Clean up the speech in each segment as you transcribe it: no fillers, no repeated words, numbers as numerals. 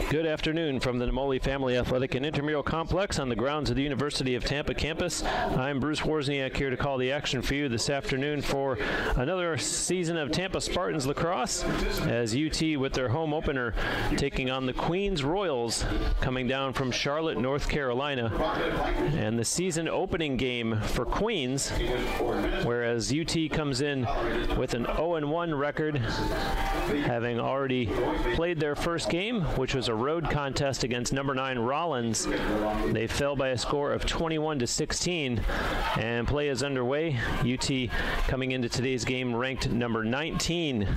Good afternoon from the Namoli Family Athletic and Intramural Complex on the grounds of the University of Tampa campus. I'm Bruce Wozniak here to call the action for you this afternoon for another season of Tampa Spartans lacrosse as UT with their home opener taking on the Queens Royals coming down from Charlotte, North Carolina. And the season opening game for Queens, whereas UT comes in with an 0-1 record, having already played their first game, which was a road contest against number 9 Rollins. They fell by a score of 21-16, and play is underway. UT coming into today's game ranked number 19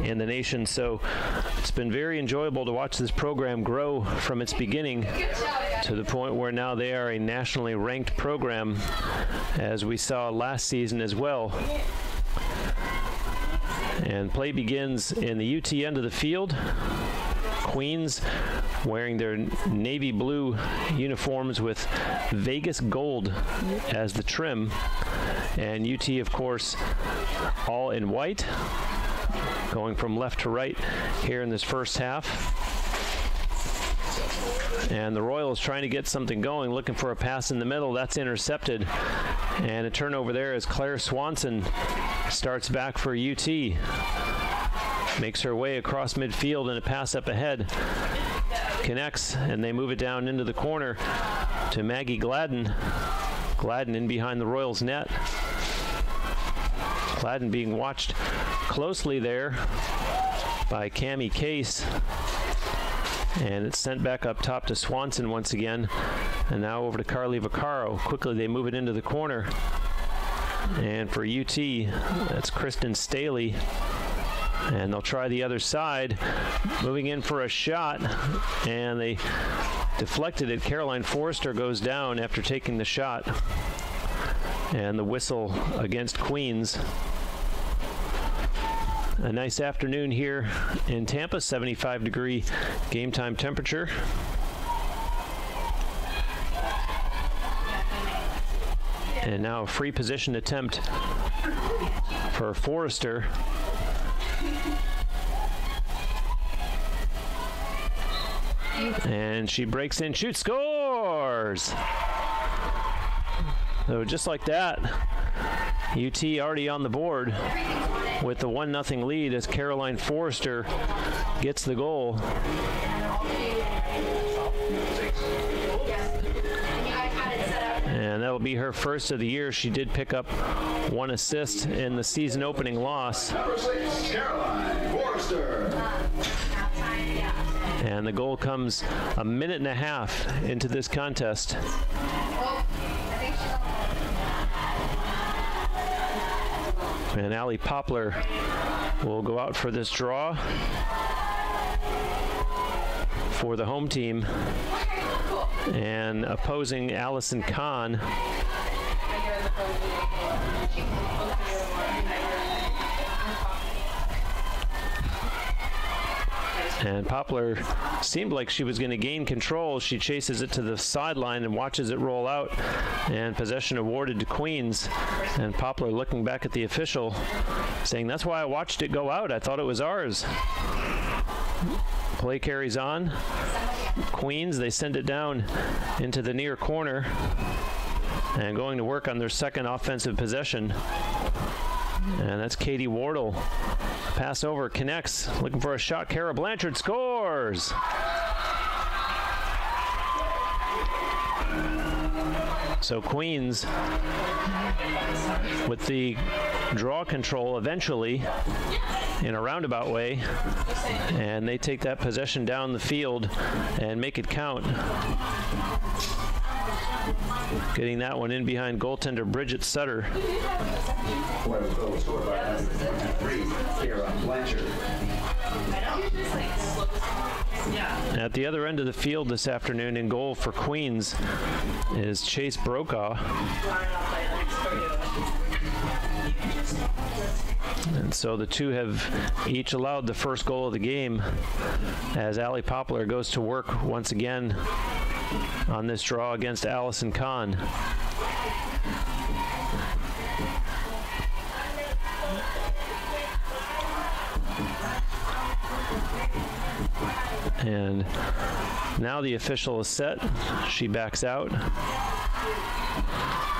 in the nation, so it's been very enjoyable to watch this program grow from its beginning to the point where now they are a nationally ranked program, as we saw last season as well. And play begins in the UT end of the field. Queens wearing their navy blue uniforms with Vegas gold as the trim. And UT, of course, all in white, going from left to right here in this first half. And the Royals trying to get something going, looking for a pass in the middle. That's intercepted. And a turnover there as Claire Swanson starts back for UT. Makes her way across midfield and a pass up ahead. Connects, and they move it down into the corner to Maggie Gladden. Gladden in behind the Royals net. Gladden being watched closely there by Cammie Case. And it's sent back up top to Swanson once again. And now over to Carly Vaccaro. Quickly they move it into the corner. And for UT, that's Kristen Staley. And they'll try the other side, moving in for a shot, and they deflected it. Caroline Forrester goes down after taking the shot. And the whistle against Queens. A nice afternoon here in Tampa, 75-degree game time temperature. And now a free position attempt for Forrester. And she breaks in, shoots, scores! So just like that, UT already on the board with the 1-0 lead as Caroline Forrester gets the goal. And that'll be her first of the year. She did pick up 1 assist in the season opening loss. Caroline Forrester. And the goal comes a minute and a half into this contest. And Allie Poplar will go out for this draw for the home team. And opposing Allison Kahn. And Poplar seemed like she was going to gain control. She chases it to the sideline and watches it roll out. And possession awarded to Queens. And Poplar looking back at the official, saying, "That's why I watched it go out. I thought it was ours." Play carries on. Queens, they send it down into the near corner. And going to work on their second offensive possession. And that's Katie Wardle. Pass over, connects, looking for a shot. Kara Blanchard scores! So Queens, with the draw control eventually in a roundabout way, and they take that possession down the field and make it count. Getting that one in behind goaltender Bridget Sutter. At the other end of the field this afternoon in goal for Queens is Chase Brokaw. And so the two have each allowed the first goal of the game as Allie Poplar goes to work once again on this draw against Allison Kahn. And now the official is set. She backs out.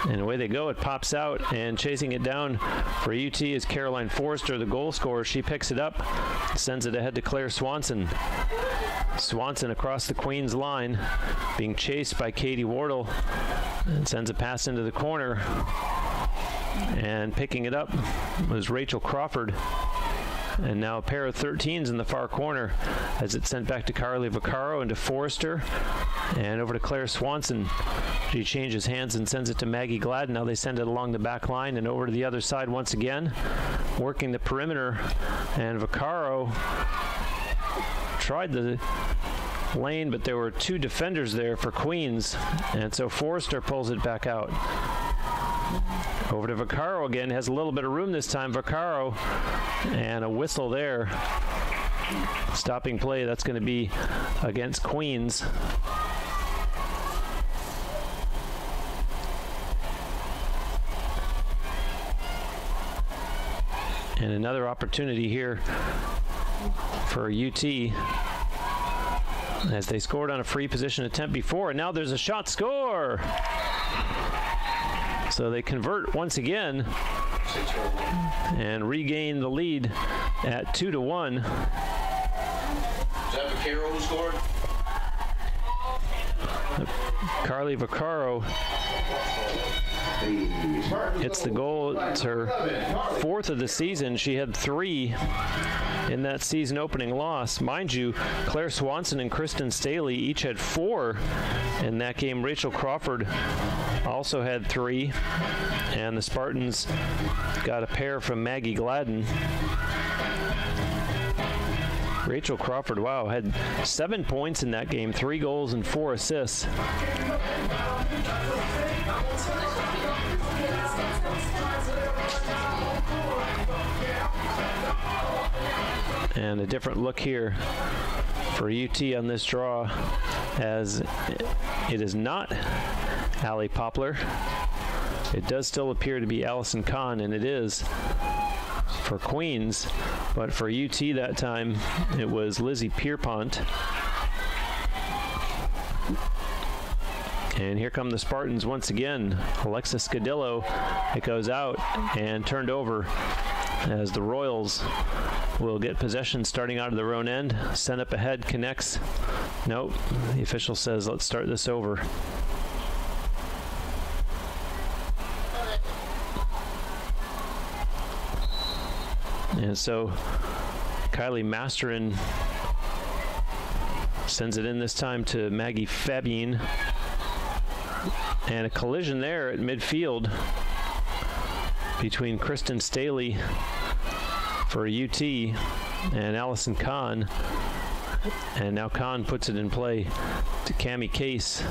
And away they go. It pops out, and chasing it down for UT is Caroline Forrester, the goal scorer. She picks it up, sends it ahead to Claire Swanson. Swanson across the Queens line, being chased by Katie Wardle, and sends a pass into the corner. And picking it up was Rachel Crawford. And now a pair of 13s in the far corner as it's sent back to Carly Vaccaro and to Forrester and over to Claire Swanson. She changes hands and sends it to Maggie Gladden. Now they send it along the back line and over to the other side once again, working the perimeter. And Vaccaro tried the lane, but there were two defenders there for Queens, and so Forrester pulls it back out. Over to Vaccaro again, has a little bit of room this time. Vaccaro, and a whistle there. Stopping play, that's going to be against Queens. And another opportunity here for UT as they scored on a free position attempt before, and now there's a shot. Score! So they convert once again and regain the lead at 2-1. Is that Vaccaro who scored? Carly Vaccaro. It's the goal. It's her fourth of the season. She had 3 in that season opening loss. Mind you, Claire Swanson and Kristen Staley each had 4 in that game. Rachel Crawford also had 3, and the Spartans got a pair from Maggie Gladden. Rachel Crawford, wow, had 7 points in that game, 3 goals and 4 assists. And a different look here for UT on this draw, as it is not Allie Poplar. It does still appear to be Allison Kahn, and it is for Queens, but for UT that time it was Lizzie Pierpont. And here come the Spartans once again. Alexis Scadillo, it goes out and turned over as the Royals will get possession starting out of their own end. Sent up ahead, connects. Nope, the official says let's start this over. And so Kylie Masterin sends it in this time to Maggie Fabien. And a collision there at midfield between Kristen Staley for UT and Allison Kahn. And now Kahn puts it in play to Cammie Case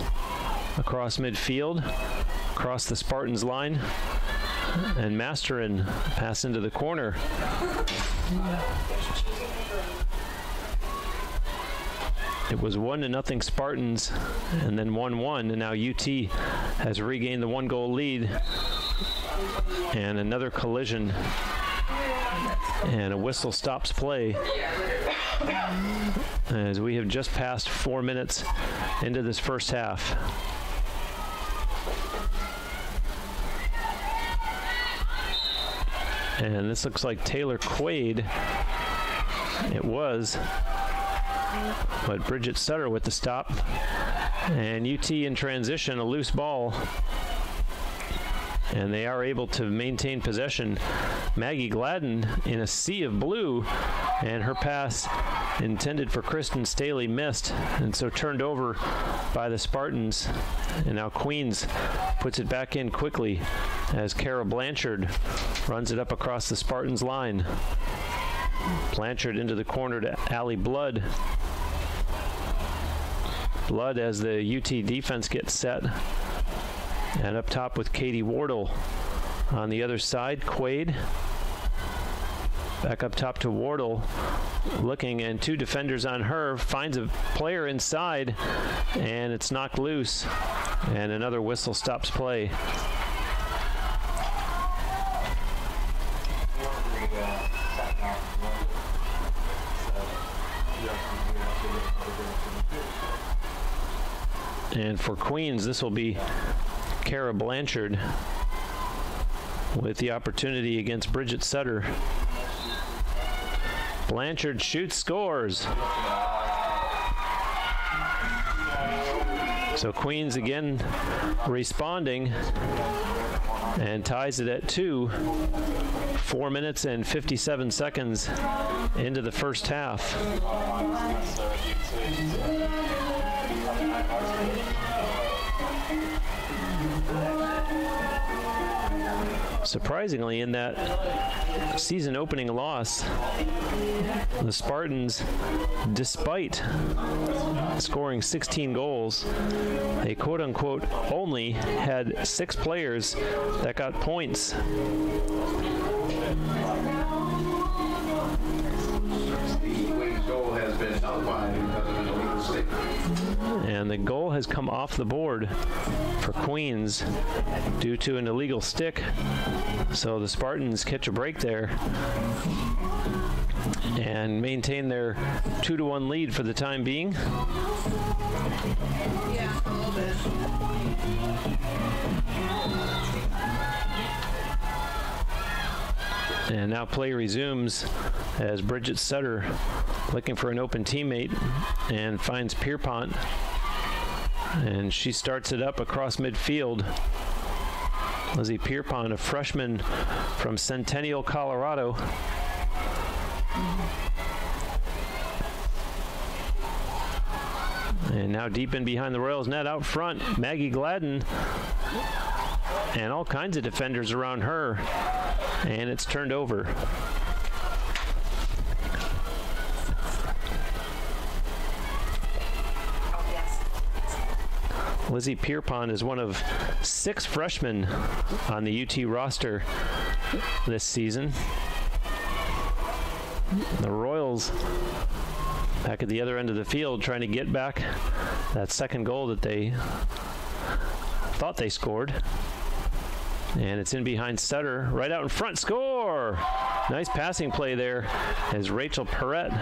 across midfield, across the Spartans line. And Masterin pass into the corner. It was 1-0 Spartans, and then 1-1, and now UT has regained the 1-goal lead. And another collision, and a whistle stops play as we have just passed 4 minutes into this first half. And this looks like Taylor Quaid. It was. But Bridget Sutter with the stop. And UT in transition, a loose ball. And they are able to maintain possession. Maggie Gladden in a sea of blue. And her pass intended for Kristen Staley missed. And so turned over by the Spartans. And now Queens puts it back in quickly as Kara Blanchard runs it up across the Spartans line. Blanchard into the corner to Allie Blood. Blood as the UT defense gets set. And up top with Katie Wardle. On the other side, Quaid. Back up top to Wardle. Looking, and 2 defenders on her. Finds a player inside, and it's knocked loose. And another whistle stops play. And for Queens, this will be Kara Blanchard with the opportunity against Bridget Sutter. Blanchard shoots, scores. So Queens again responding and ties it at 2. 4 minutes and 57 seconds into the first half. Surprisingly, in that season opening loss, the Spartans, despite scoring 16 goals, they quote-unquote only had 6 players that got points. And the goal has come off the board for Queens due to an illegal stick. So the Spartans catch a break there and maintain their 2-1 lead for the time being. Yeah, a little bit. And now play resumes as Bridget Sutter looking for an open teammate and finds Pierpont. And she starts it up across midfield. Lizzie Pierpont, a freshman from Centennial, Colorado. And now deep in behind the Royals net out front, Maggie Gladden. And all kinds of defenders around her. And it's turned over. Lizzie Pierpont is one of 6 freshmen on the UT roster this season. The Royals back at the other end of the field trying to get back that second goal that they thought they scored. And it's in behind Sutter, right out in front, score! Nice passing play there as Rachel Perrette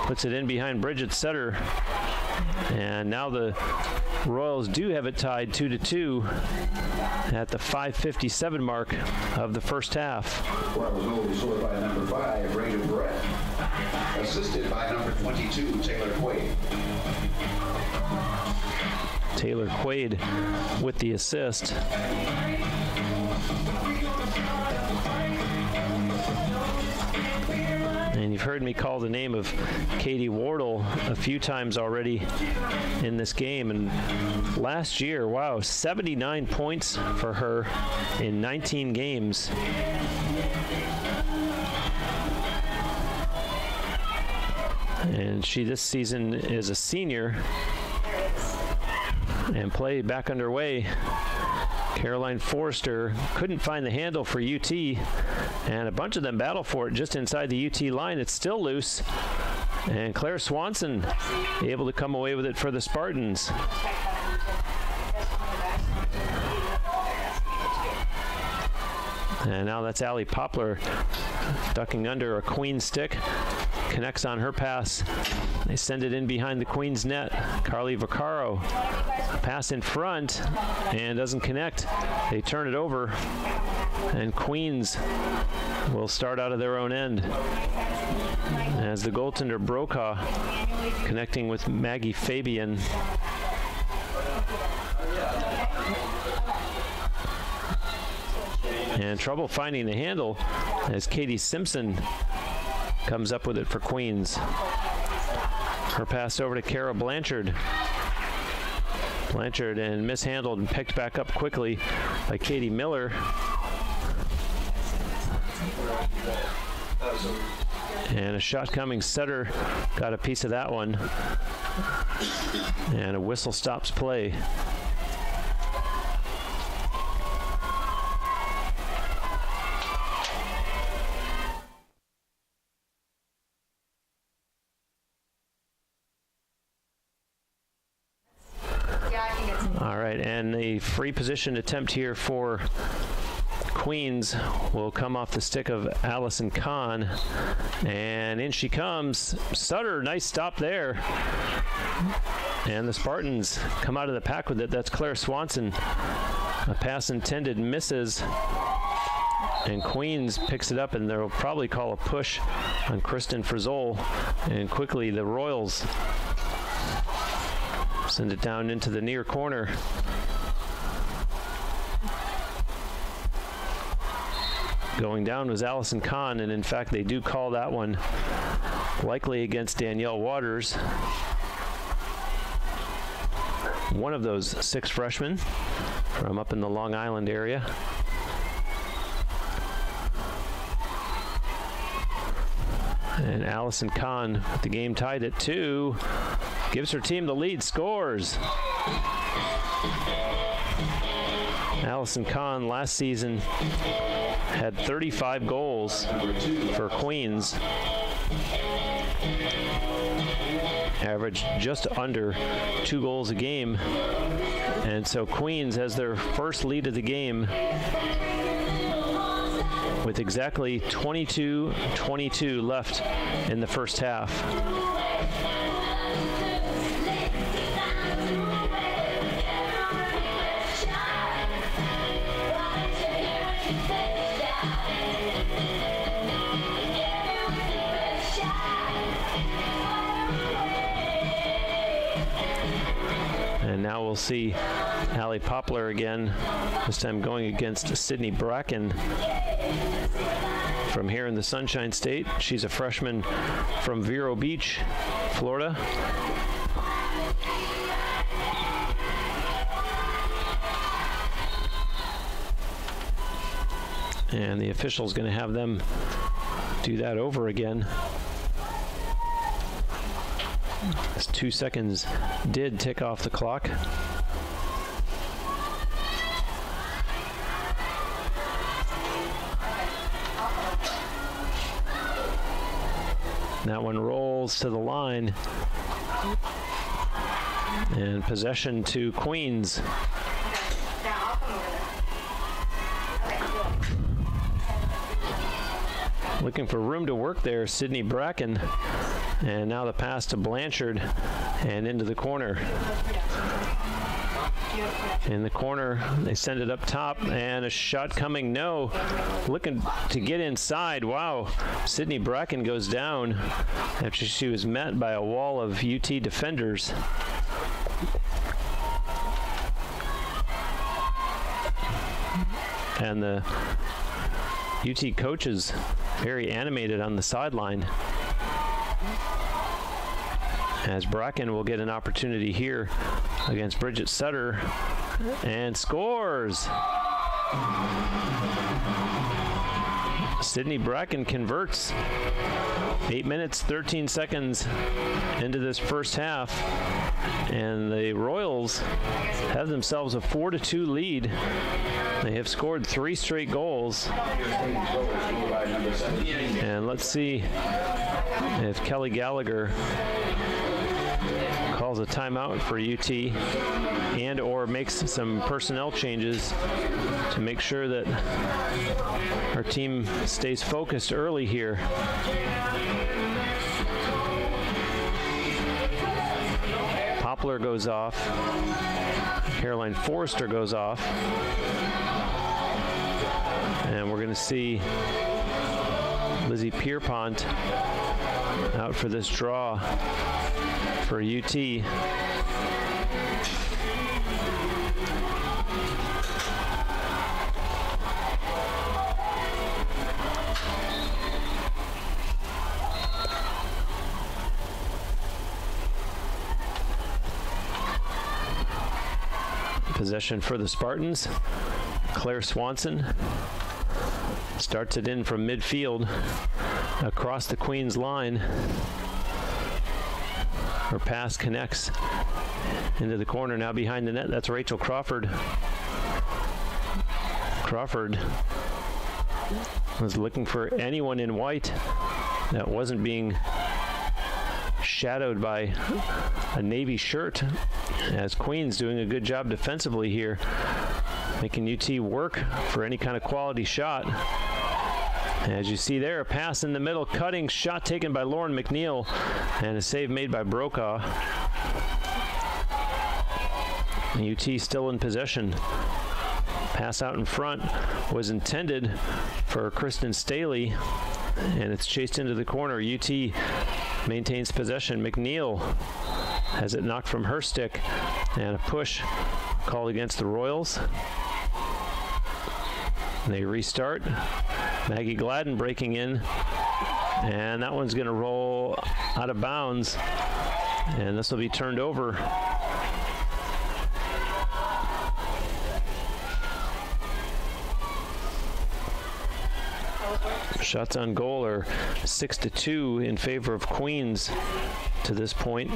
puts it in behind Bridget Sutter. And now the Royals do have it tied 2-2 at the 5:57 mark of the first half. Well, the goal was scored by number 5, Rachel Perrette, assisted by number 22, Taylor Quaid. Taylor Quaid with the assist. And you've heard me call the name of Katie Wardle a few times already in this game. And last year, wow, 79 points for her in 19 games. And she this season is a senior. And play back underway. Caroline Forrester couldn't find the handle for UT, and a bunch of them battle for it just inside the UT line. It's still loose, and Claire Swanson able to come away with it for the Spartans. And now that's Allie Poplar ducking under a Queen's stick. Connects on her pass. They send it in behind the Queen's net. Carly Vaccaro. Pass in front and doesn't connect. They turn it over. And Queens will start out of their own end. As the goaltender Brokaw connecting with Maggie Fabian. And trouble finding the handle as Katie Simpson comes up with it for Queens. Her pass over to Kara Blanchard. Blanchard and mishandled and picked back up quickly by Katie Miller. And a shot coming. Sutter got a piece of that one. And a whistle stops play. All right, and a free position attempt here for Queens will come off the stick of Allison Kahn. And in she comes. Sutter, nice stop there. And the Spartans come out of the pack with it. That's Claire Swanson. A pass intended misses. And Queens picks it up, and they'll probably call a push on Kristen Frizzol. And quickly the Royals send it down into the near corner. Going down was Allison Kahn, and in fact they do call that one likely against Danielle Waters. One of those 6 freshmen from up in the Long Island area. And Allison Kahn, with the game tied at 2, gives her team the lead, scores. Allison Kahn last season had 35 goals for Queens. Averaged just under 2 goals a game. And so Queens has their first lead of the game with exactly 22 left in the first half. And now we'll see Allie Poplar again, this time going against Sydney Bracken from here in the Sunshine State. She's a freshman from Vero Beach, Florida. And the official's going to have them do that over again. As 2 seconds did tick off the clock. That one rolls to the line. And possession to Queens. Looking for room to work there, Sydney Bracken. And now the pass to Blanchard and into the corner. In the corner, they send it up top, and a shot coming, no. Looking to get inside, wow. Sydney Bracken goes down after she was met by a wall of UT defenders. And the UT coaches very animated on the sideline, as Bracken will get an opportunity here against Bridget Sutter and scores. Sydney Bracken converts. 8 minutes, 13 seconds into this first half, and the Royals have themselves a 4-2 lead. They have scored 3 straight goals. And let's see if Kelly Gallagher calls a timeout for UT and or makes some personnel changes to make sure that our team stays focused early here. Poplar goes off. Caroline Forrester goes off. And we're going to see Lizzie Pierpont out for this draw for UT. Possession for the Spartans. Claire Swanson starts it in from midfield across the Queens line. Her pass connects into the corner, now behind the net. That's Rachel Crawford. Crawford was looking for anyone in white that wasn't being shadowed by a navy shirt, as Queens doing a good job defensively here. making UT work for any kind of quality shot. As you see there, a pass in the middle, cutting shot taken by Lauren McNeil, and a save made by Brokaw. UT still in possession. Pass out in front was intended for Kristen Staley, and it's chased into the corner. UT maintains possession. McNeil has it knocked from her stick, and a push called against the Royals. They restart. Maggie Gladden breaking in, and that one's going to roll out of bounds, and this will be turned over. Shots on goal are 6-2 in favor of Queens to this point.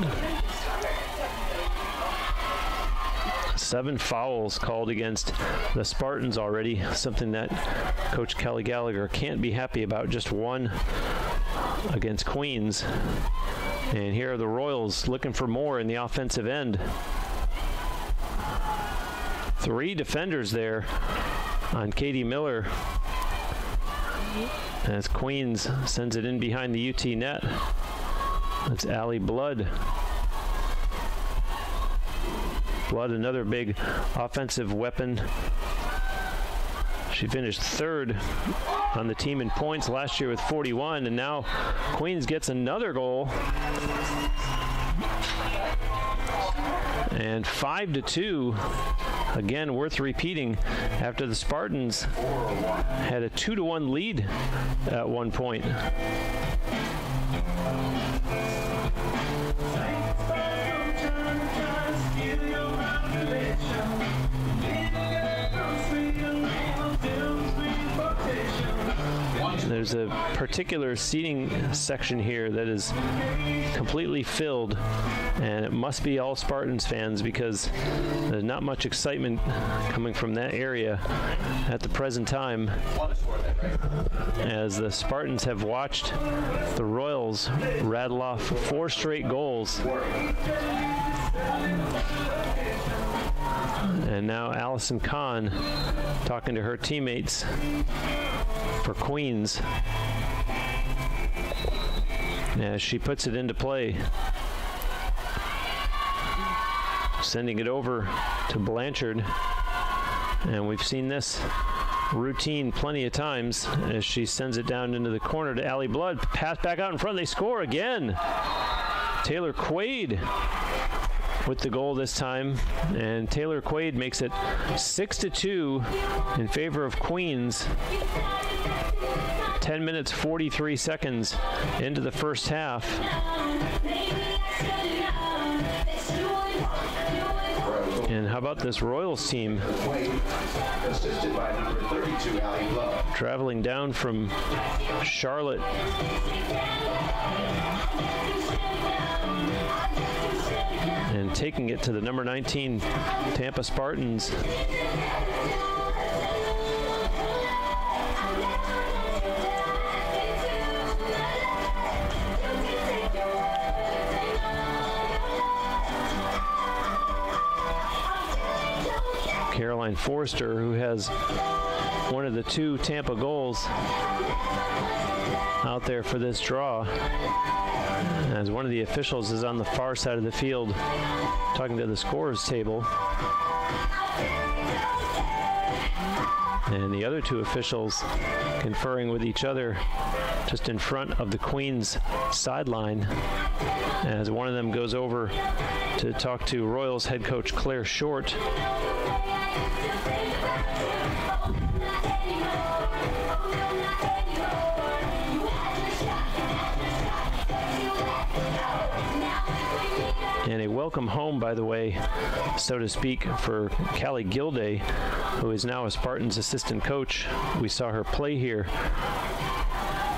7 fouls called against the Spartans already, something that Coach Kelly Gallagher can't be happy about. Just 1 against Queens. And here are the Royals looking for more in the offensive end. 3 defenders there on Katie Miller, as Queens sends it in behind the UT net. That's Allie Blood. Blood, another big offensive weapon. She finished 3rd on the team in points last year with 41, and now Queens gets another goal. And 5-2, again worth repeating, after the Spartans had a 2-1 lead at one point. There's a particular seating section here that is completely filled, and it must be all Spartans fans because there's not much excitement coming from that area at the present time, as the Spartans have watched the Royals rattle off 4 straight goals. And now Allison Kahn talking to her teammates for Queens as she puts it into play, sending it over to Blanchard, and we've seen this routine plenty of times as she sends it down into the corner to Allie Blood. Pass back out in front, they score again. Taylor Quaid with the goal this time, and Taylor Quaid makes it 6-2 in favor of Queens. 10 minutes 43 seconds into the first half. And how about this Royals team traveling down from Charlotte and taking it to the number 19 Tampa Spartans. Caroline Forrester, who has one of the 2 Tampa goals out there for this draw, as one of the officials is on the far side of the field talking to the scorers table, and the other 2 officials conferring with each other just in front of the Queens sideline, as one of them goes over to talk to Royals head coach Claire Short. And a welcome home, by the way, so to speak, for Callie Gilday, who is now a Spartans assistant coach. We saw her play here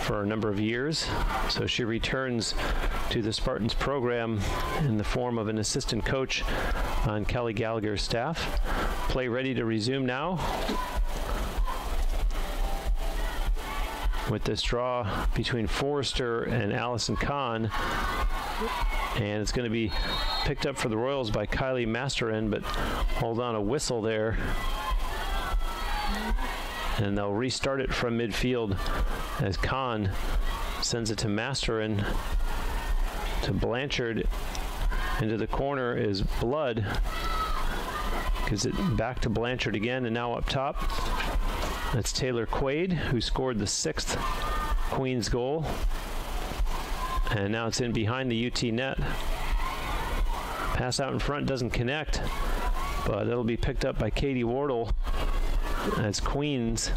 for a number of years, so she returns to the Spartans program in the form of an assistant coach on Kelly Gallagher's staff. Play ready to resume now with this draw between Forrester and Allison Kahn. And it's going to be picked up for the Royals by Kylie Masterin, but hold on, a whistle there And they'll restart it from midfield as Kahn sends it to Masterin. To Blanchard. Into the corner is Blood. Gives it back to Blanchard again, and now up top. That's Taylor Quaid, who scored the 6th Queens goal. And now it's in behind the UT net. Pass out in front doesn't connect, but it'll be picked up by Katie Wardle as Queens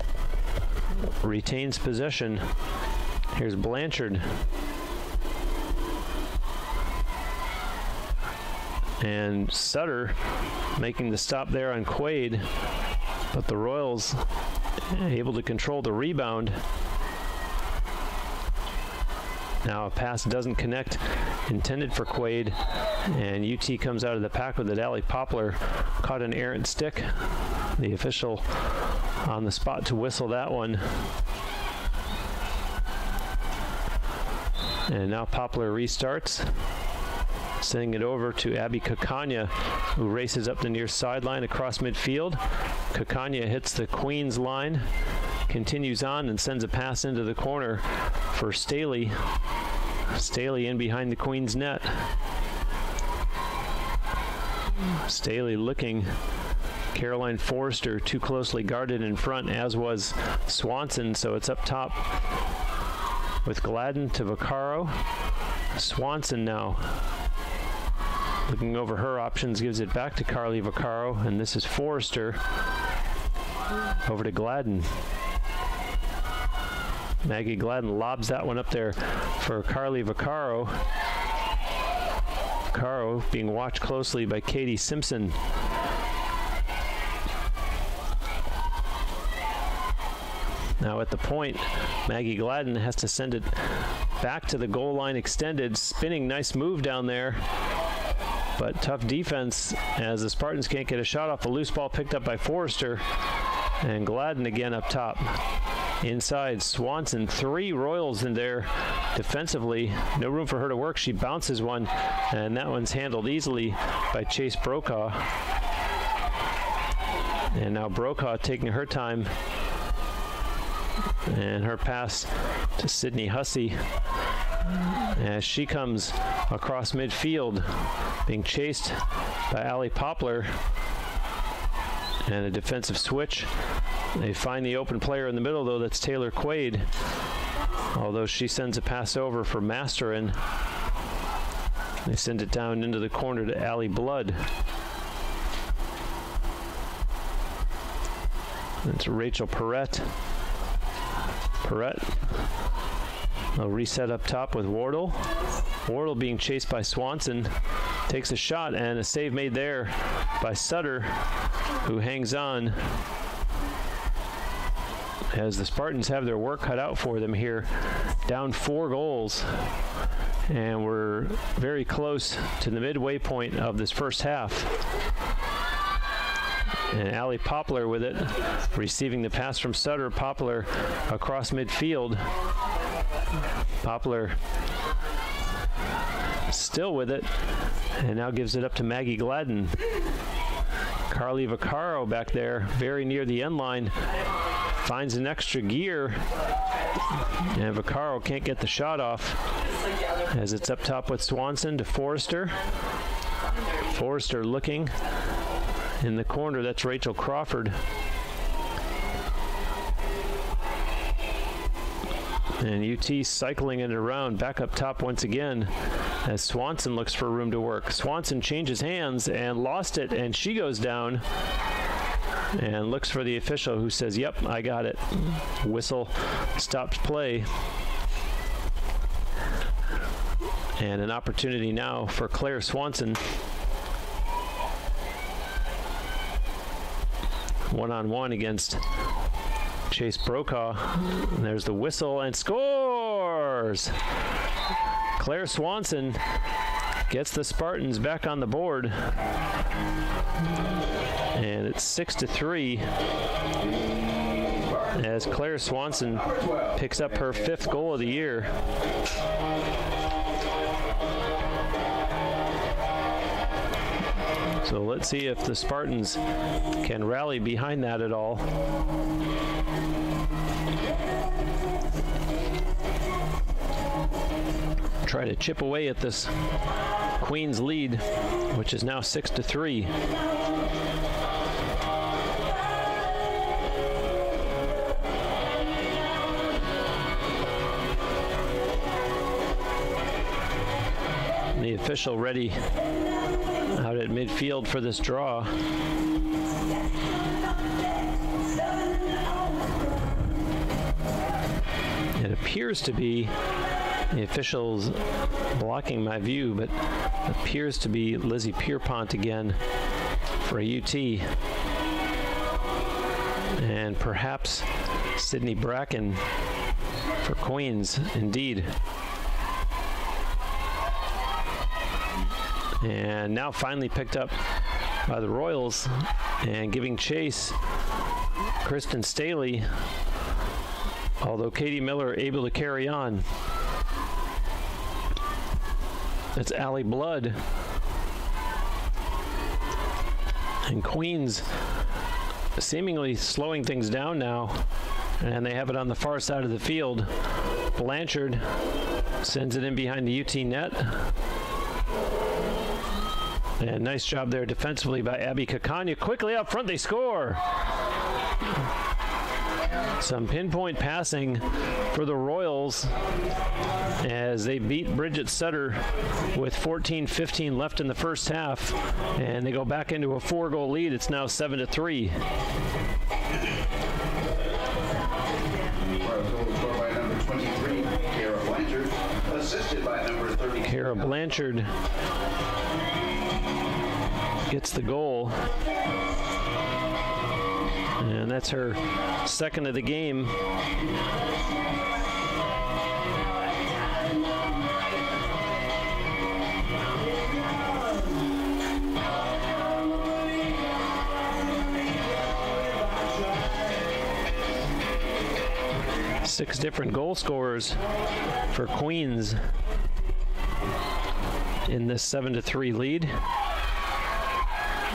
retains possession. Here's Blanchard. And Sutter making the stop there on Quaid, but the Royals able to control the rebound. Now a pass doesn't connect, intended for Quaid, and UT comes out of the pack with it. Allie Poplar caught an errant stick. The official on the spot to whistle that one. And now Poplar restarts, sending it over to Abby Kakanya, who races up the near sideline across midfield. Kakanya hits the Queens line, continues on and sends a pass into the corner for Staley. Staley in behind the Queens net. Staley looking. Caroline Forrester too closely guarded in front, as was Swanson, so it's up top with Gladden to Vaccaro. Swanson now looking over her options, gives it back to Carly Vaccaro, and this is Forrester over to Gladden. Maggie Gladden lobs that one up there for Carly Vaccaro. Vaccaro being watched closely by Katie Simpson. Now at the point, Maggie Gladden has to send it back to the goal line extended. Spinning, nice move down there. But tough defense as the Spartans can't get a shot off. The loose ball picked up by Forrester. And Gladden again up top. Inside, Swanson, 3 Royals in there defensively. No room for her to work. She bounces one, and that one's handled easily by Chase Brokaw. And now Brokaw taking her time. And her pass to Sydney Hussey as she comes across midfield, being chased by Allie Poplar. And a defensive switch. They find the open player in the middle, though. That's Taylor Quaid. Although she sends a pass over for Masterin. They send it down into the corner to Allie Blood. That's Rachel Perrette. A reset up top with Wardle. Wardle being chased by Swanson. Takes a shot, and a save made there by Sutter, who hangs on. As the Spartans have their work cut out for them here. Down 4 goals. And we're very close to the midway point of this first half. And Allie Poplar with it, receiving the pass from Sutter. Poplar across midfield. Poplar still with it, and now gives it up to Maggie Gladden. Carly Vaccaro back there, very near the end line, finds an extra gear, and Vaccaro can't get the shot off as it's up top with Swanson to Forrester. Forrester looking in the corner. That's Rachel Crawford. And UT cycling it around back up top once again as Swanson looks for room to work. Swanson changes hands and lost it, and she goes down and looks for the official, who says, "Yep, I got it." Whistle stops play. And an opportunity now for Claire Swanson. One-on-one against Chase Brokaw. And there's the whistle, and scores! Claire Swanson gets the Spartans back on the board. And it's 6-3 as Claire Swanson picks up her 5th goal of the year. So let's see if the Spartans can rally behind that at all. Try to chip away at this Queens lead, which is now 6-3. The official ready out at midfield for this draw. It appears to be, the officials blocking my view, but appears to be Lizzie Pierpont again for UT. And perhaps Sydney Bracken for Queens, indeed. And now finally picked up by the Royals and giving chase, Kristen Staley, although Katie Miller able to carry on. It's Allie Blood. And Queens seemingly slowing things down now, and they have it on the far side of the field. Blanchard sends it in behind the UT net. And nice job there defensively by Abby Kakanya. Quickly up front, they score. Some pinpoint passing for the Royals as they beat Bridget Sutter with 14-15 left in the first half. And they go back into a 4-goal lead. It's now 7-3. By number 23, Kara Blanchard, assisted by number 30. Kara Blanchard gets the goal, and that's her second of the game. Six different goal scorers for Queens in this 7-3 lead.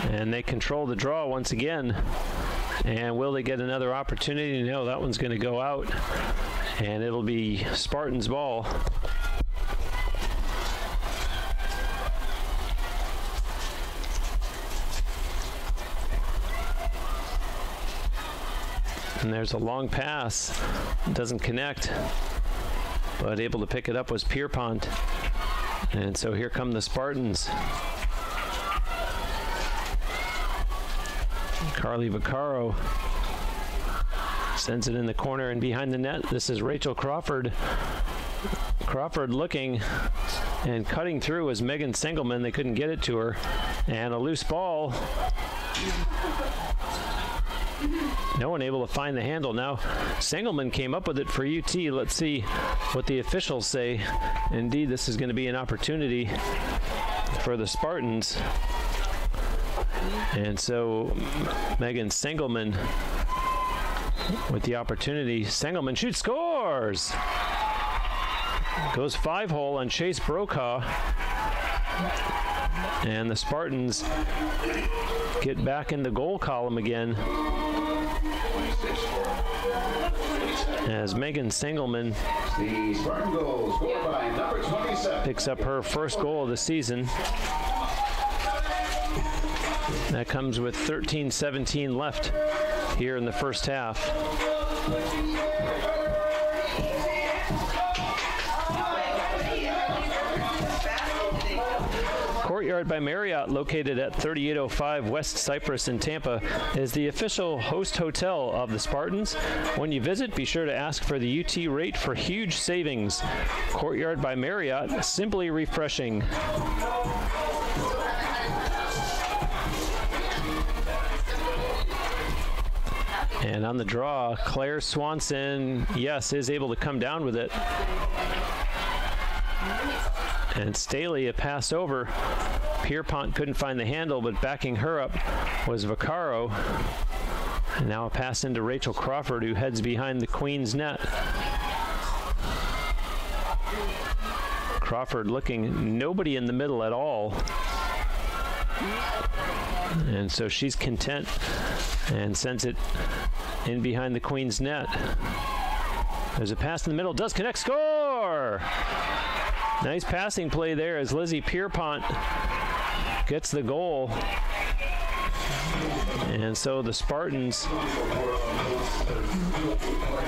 And they control the draw once again. And will they get another opportunity? No, that one's going to go out. And it'll be Spartans ball. And there's a long pass. It doesn't connect. But able to pick it up was Pierpont. And so here come the Spartans. Carly Vaccaro sends it in the corner and behind the net. This is Rachel Crawford. Crawford looking and cutting through was Megan Sengelman. They couldn't get it to her. And a loose ball. No one able to find the handle. Now Sengelman came up with it for UT. Let's see what the officials say. Indeed, this is going to be an opportunity for the Spartans. And so Megan Sengelman with the opportunity. Sengelman shoots, scores! Goes 5-hole on Chase Brokaw. And the Spartans get back in the goal column again. As Megan Sengelman The Spartan goal scored by number 27. picks up her first goal of the season. That comes with 13-17 left here in the first half. Courtyard by Marriott, located at 3805 West Cypress in Tampa, is the official host hotel of the Spartans. When you visit, be sure to ask for the UT rate for huge savings. Courtyard by Marriott, simply refreshing. And on the draw, Claire Swanson, yes, is able to come down with it. And Staley, a pass over. Pierpont couldn't find the handle, but backing her up was Vaccaro. And now a pass into Rachel Crawford, who heads behind the Queen's net. Crawford looking, nobody in the middle at all. And so she's content and sends it in behind the Queen's net. There's a pass in the middle, does connect, score! Nice passing play there as Lizzie Pierpont gets the goal. And so the Spartans,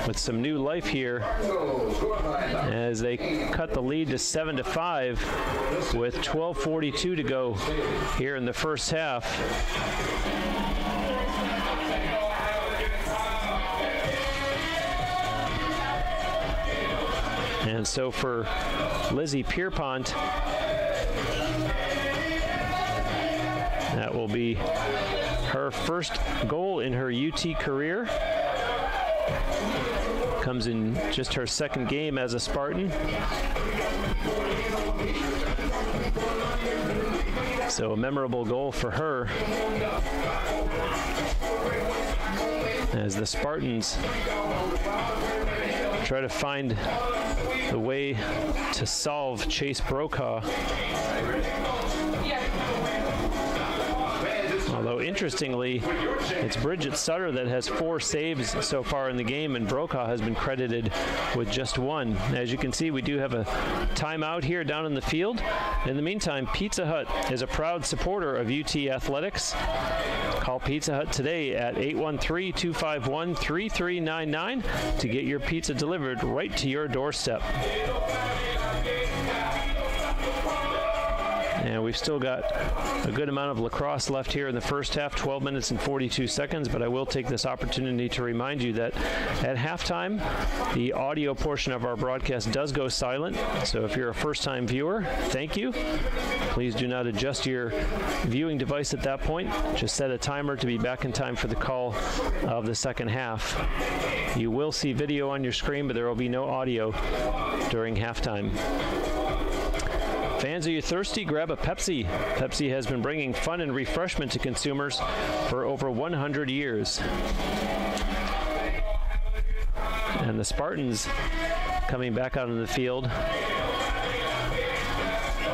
with some new life here, as they cut the lead to 7-5 with 12:42 to go here in the first half. And so for Lizzie Pierpont, that will be her first goal in her UT career. Comes in just her second game as a Spartan. So a memorable goal for her as the Spartans try to find the way to solve Chase Brokaw. Although, interestingly, it's Bridget Sutter that has 4 saves so far in the game, and Brokaw has been credited with just 1. As you can see, we do have a timeout here down in the field. In the meantime, Pizza Hut is a proud supporter of UT Athletics. Call Pizza Hut today at 813-251-3399 to get your pizza delivered right to your doorstep. And we've still got a good amount of lacrosse left here in the first half, 12 minutes and 42 seconds, but I will take this opportunity to remind you that at halftime, the audio portion of our broadcast does go silent. So if you're a first-time viewer, thank you. Please do not adjust your viewing device at that point. Just set a timer to be back in time for the call of the second half. You will see video on your screen, but there will be no audio during halftime. Fans, are you thirsty? Grab a Pepsi. Pepsi has been bringing fun and refreshment to consumers for over 100 years. And the Spartans coming back out on the field,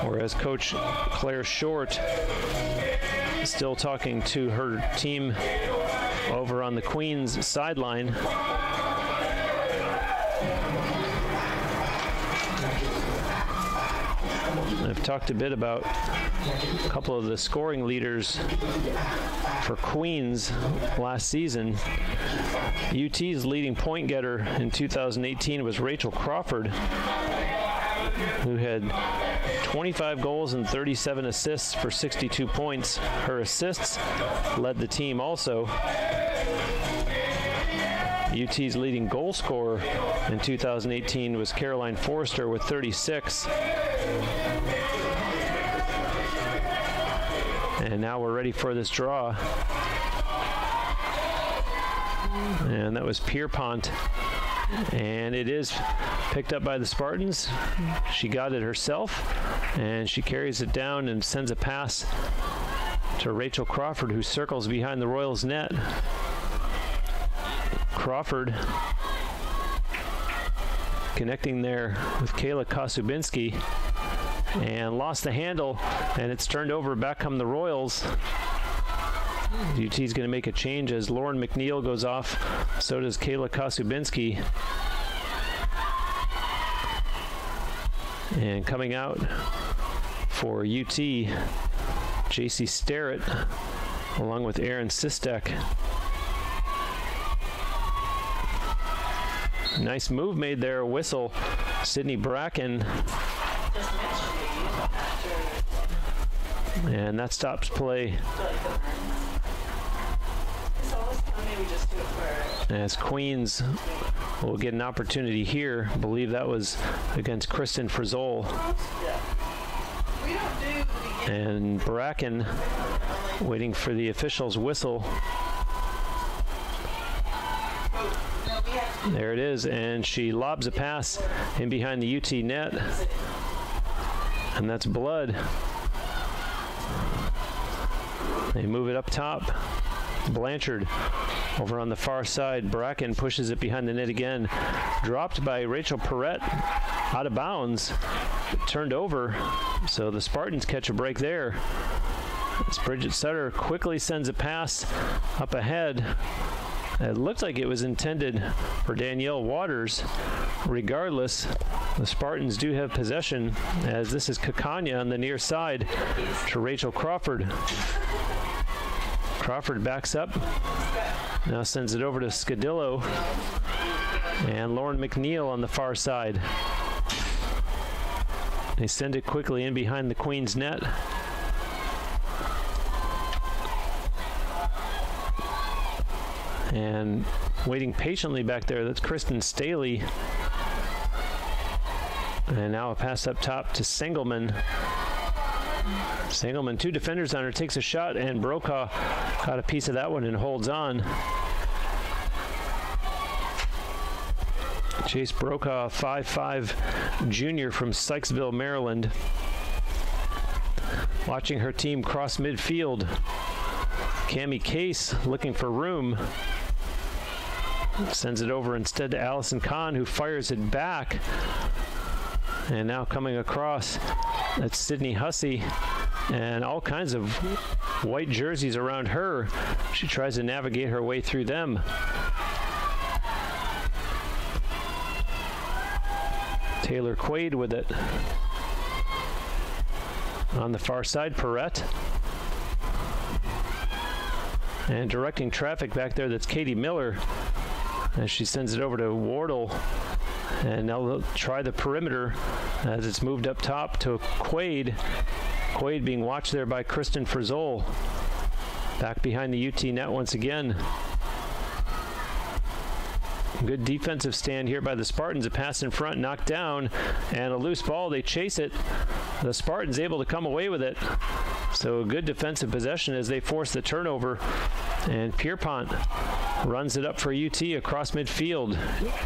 whereas Coach Claire Short is still talking to her team over on the Queens sideline. I've talked a bit about a couple of the scoring leaders for Queens last season. UT's leading point getter in 2018 was Rachel Crawford, who had 25 goals and 37 assists for 62 points. Her assists led the team also. UT's leading goal scorer in 2018 was Caroline Forrester with 36. And now we're ready for this draw. And that was Pierpont. And it is picked up by the Spartans. She got it herself, and she carries it down and sends a pass to Rachel Crawford, who circles behind the Royals net. Crawford connecting there with Kayla Kosubinski, and lost the handle, and it's turned over. Back come the Royals. UT's going to make a change as Lauren McNeil goes off. So does Kayla Kosubinski. And coming out for UT, JC Starrett, along with Aaron Sistek. Nice move made there, a whistle. Sydney Bracken. And that stops play as Queens will get an opportunity here. I believe that was against Kristen Frizzol. And Bracken waiting for the official's whistle. There it is, and she lobs a pass in behind the UT net. And that's blood. They move it up top. Blanchard over on the far side. Bracken pushes it behind the net again. Dropped by Rachel Perrette out of bounds. Turned over. So the Spartans catch a break there. As Bridget Sutter quickly sends a pass up ahead. It looked like it was intended for Danielle Waters. Regardless, the Spartans do have possession, as this is Kakanya on the near side to Rachel Crawford. Crawford backs up, now sends it over to Scadillo and Lauren McNeil on the far side. They send it quickly in behind the Queen's net. And waiting patiently back there, that's Kristen Staley. And now a pass up top to Sengelman. Sengelman, 2 defenders on her, takes a shot, and Brokaw got a piece of that one and holds on. Chase Brokaw, 5'5" junior from Sykesville, Maryland. Watching her team cross midfield. Cammie Case looking for room. Sends it over instead to Allison Kahn, who fires it back. And now coming across, that's Sydney Hussey. And all kinds of white jerseys around her. She tries to navigate her way through them. Taylor Quaid with it. On the far side, Perrette. And directing traffic back there, that's Katie Miller. As she sends it over to Wardle. And now they'll try the perimeter as it's moved up top to Quaid. Quaid being watched there by Kristen Frizzol. Back behind the UT net once again. Good defensive stand here by the Spartans. A pass in front, knocked down, and a loose ball. They chase it. The Spartans able to come away with it. So a good defensive possession as they force the turnover. And Pierpont runs it up for UT across midfield.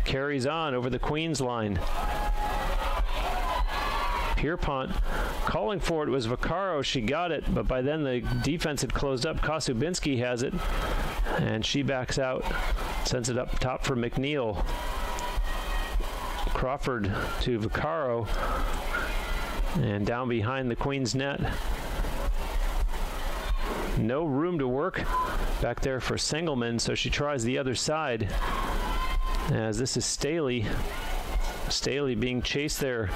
Carries on over the Queens line. Pierpont calling for it was Vaccaro. She got it, but by then the defense had closed up. Kosubinski has it, and she backs out. Sends it up top for McNeil. Crawford to Vaccaro. And down behind the Queen's net. No room to work back there for Sengelman, so she tries the other side. As this is Staley. Staley being chased there.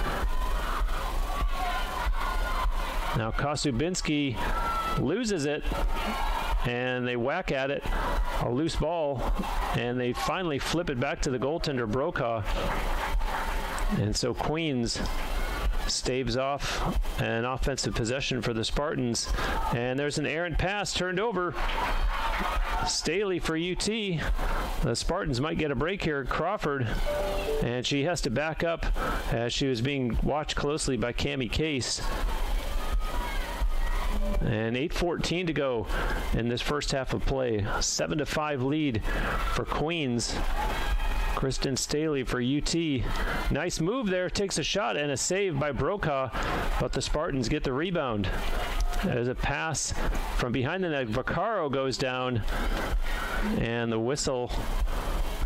Now Kosubinski loses it, and they whack at it. A loose ball, and they finally flip it back to the goaltender, Brokaw. And so Queens staves off an offensive possession for the Spartans. And there's an errant pass turned over. Staley for UT. The Spartans might get a break here. Crawford, and she has to back up as she was being watched closely by Cammie Case. And 8:14 to go in this first half of play. 7-5 lead for Queens. Kristen Staley for UT. Nice move there. Takes a shot and a save by Brokaw, but the Spartans get the rebound. There's a pass from behind the net. Vaccaro goes down, and the whistle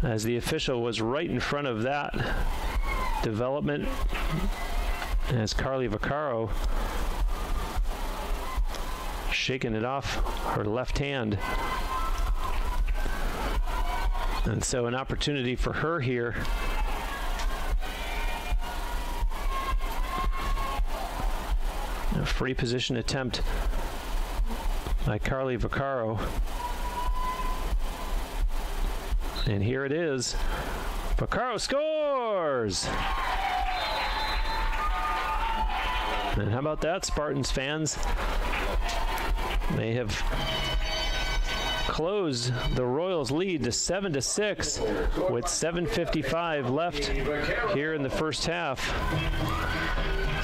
as the official was right in front of that development as Carly Vaccaro shaking it off her left hand. And so an opportunity for her here. A free position attempt by Carly Vaccaro. And here it is. Vaccaro scores! And how about that, Spartans fans? They have closed the Royals' lead to 7-6 with 7:55 left here in the first half.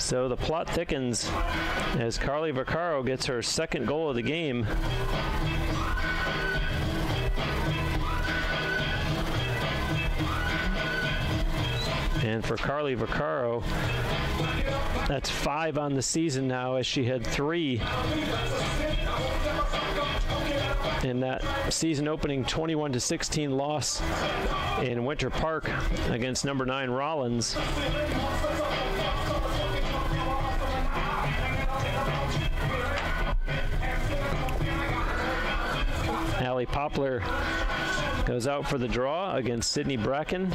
So the plot thickens as Carly Vaccaro gets her second goal of the game. And for Carly Vaccaro, that's 5 on the season now, as she had 3 in that season opening 21-16 loss in Winter Park against number 9 Rollins. Allie Poplar goes out for the draw against Sydney Bracken.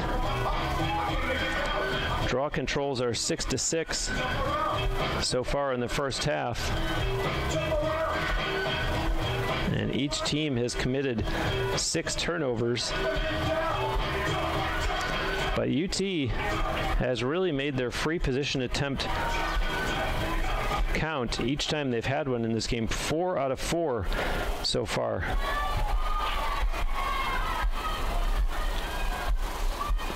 Draw controls are 6-6 so far in the first half. And each team has committed 6 turnovers. But UT has really made their free position attempt count each time they've had one in this game. 4 out of 4 so far.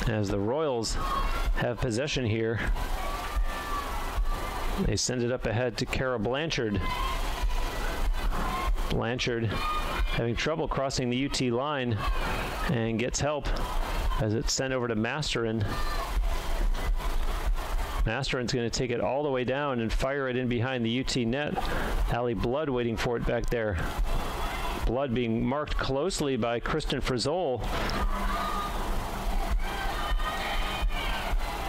As the Royals have possession here, they send it up ahead to Kara Blanchard. Blanchard having trouble crossing the UT line and gets help as it's sent over to Masterin. Masterin's going to take it all the way down and fire it in behind the UT net. Allie Blood waiting for it back there. Blood being marked closely by Kristen Frizzol.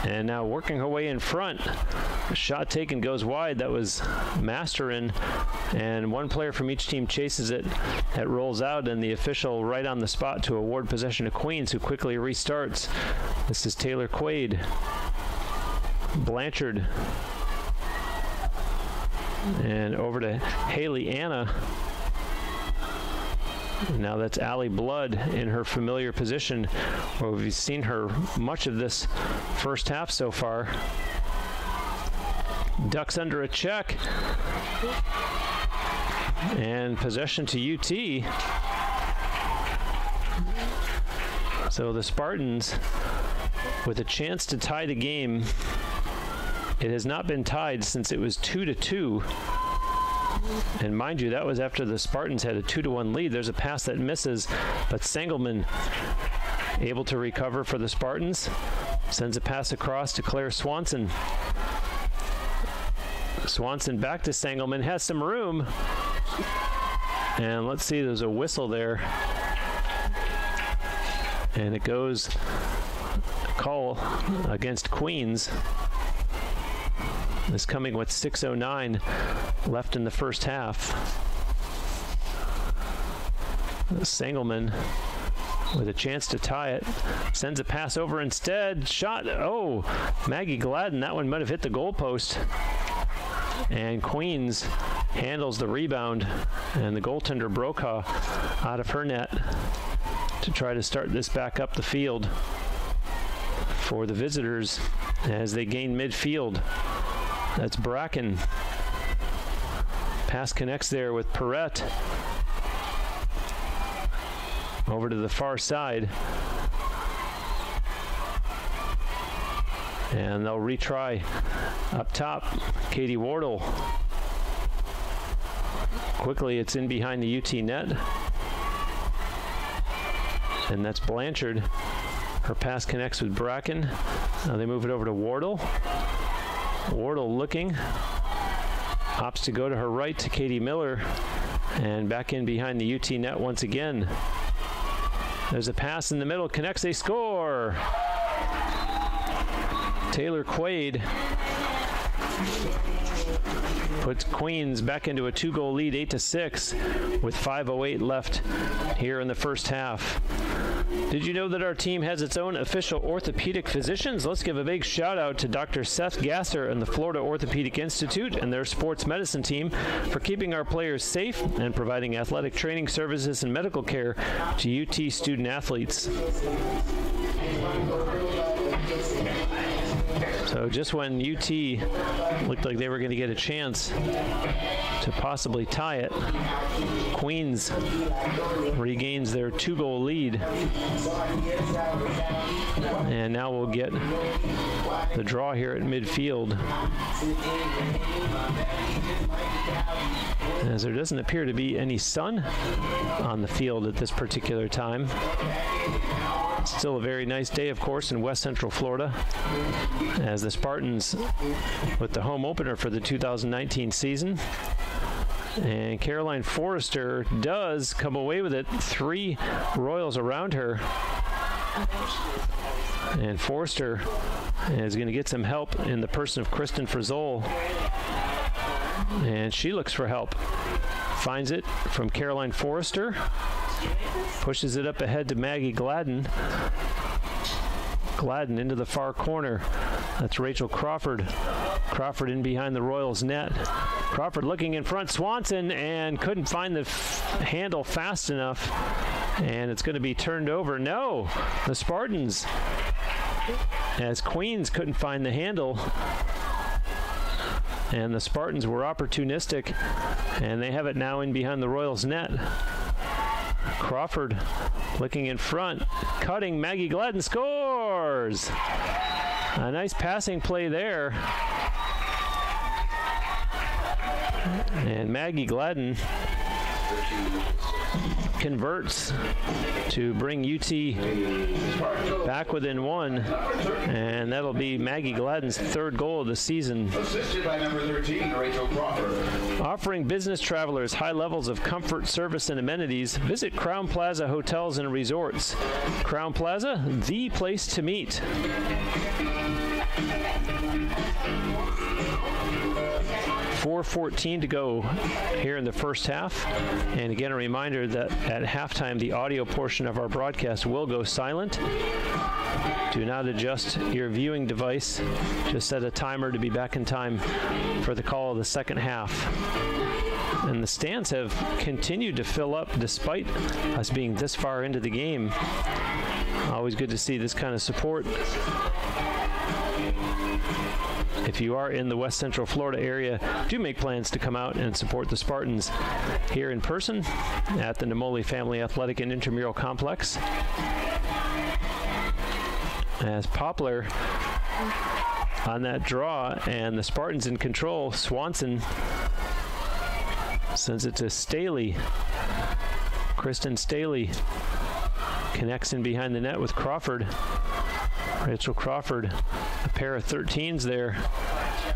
And now working her way in front. A shot taken goes wide. That was Masterin. And one player from each team chases it. It rolls out, and the official right on the spot to award possession to Queens, who quickly restarts. This is Taylor Quaid. Blanchard. And over to Haley Anna. Now that's Allie Blood in her familiar position, where we've seen her much of this first half so far. Ducks under a check. And possession to UT. So the Spartans with a chance to tie the game. It has not been tied since it was 2-2. And mind you, that was after the Spartans had a 2-1 lead. There's a pass that misses, but Sengelman able to recover for the Spartans. Sends a pass across to Claire Swanson. Swanson back to Sengelman, has some room. And let's see, there's a whistle there. And it goes call against Queens. This coming with 6:09 left in the first half. Sengelman with a chance to tie it. Sends a pass over instead. Shot. Oh, Maggie Gladden. That one might have hit the goalpost. And Queens handles the rebound. And the goaltender Brokaw out of her net to try to start this back up the field for the visitors as they gain midfield. That's Bracken. Pass connects there with Perrette. Over to the far side. And they'll retry up top. Katie Wardle. Quickly, it's in behind the UT net. And that's Blanchard. Her pass connects with Bracken. Now they move it over to Wardle. Wardle looking. Opts to go to her right to Katie Miller. And back in behind the UT net once again. There's a pass in the middle. Connects. They score. Taylor Quaid puts Queens back into a 2-goal lead, 8-6, with 5:08 left here in the first half. Did you know that our team has its own official orthopedic physicians? Let's give a big shout out to Dr. Seth Gasser and the Florida Orthopedic Institute and their sports medicine team for keeping our players safe and providing athletic training services and medical care to UT student athletes. So just when UT looked like they were going to get a chance to possibly tie it, Queens regains their 2-goal lead. And now we'll get the draw here at midfield, as there doesn't appear to be any sun on the field at this particular time. Still a very nice day, of course, in West Central Florida, as the Spartans with the home opener for the 2019 season. And Caroline Forrester does come away with it. 3 Royals around her. And Forrester is going to get some help in the person of Kristen Frizzol. And she looks for help. Finds it from Caroline Forrester. Pushes it up ahead to Maggie Gladden. Gladden into the far corner. That's Rachel Crawford. Crawford in behind the Royals net. Crawford looking in front. Swanson, and couldn't find the handle fast enough. And it's going to be turned over. No, the Spartans, as Queens couldn't find the handle. And the Spartans were opportunistic, and they have it now in behind the Royals net. Crawford looking in front, cutting. Maggie Gladden scores! A nice passing play there. And Maggie Gladden converts to bring UT back within one, and that'll be Maggie Gladden's third goal of the season. Assisted by number 13, Rachel Crawford. Offering business travelers high levels of comfort, service, and amenities, visit Crown Plaza Hotels and Resorts. Crown Plaza, the place to meet. .4:14 to go here in the first half. And again, a reminder that at halftime, the audio portion of our broadcast will go silent. Do not adjust your viewing device. Just set a timer to be back in time for the call of the second half. And the stands have continued to fill up despite us being this far into the game. Always good to see this kind of support. If you are in the West Central Florida area, do make plans to come out and support the Spartans here in person at the Namoli Family Athletic and Intramural Complex. As Poplar on that draw, and the Spartans in control. Swanson sends it to Staley. Kristen Staley connects in behind the net with Crawford. Rachel Crawford, a pair of 13s there.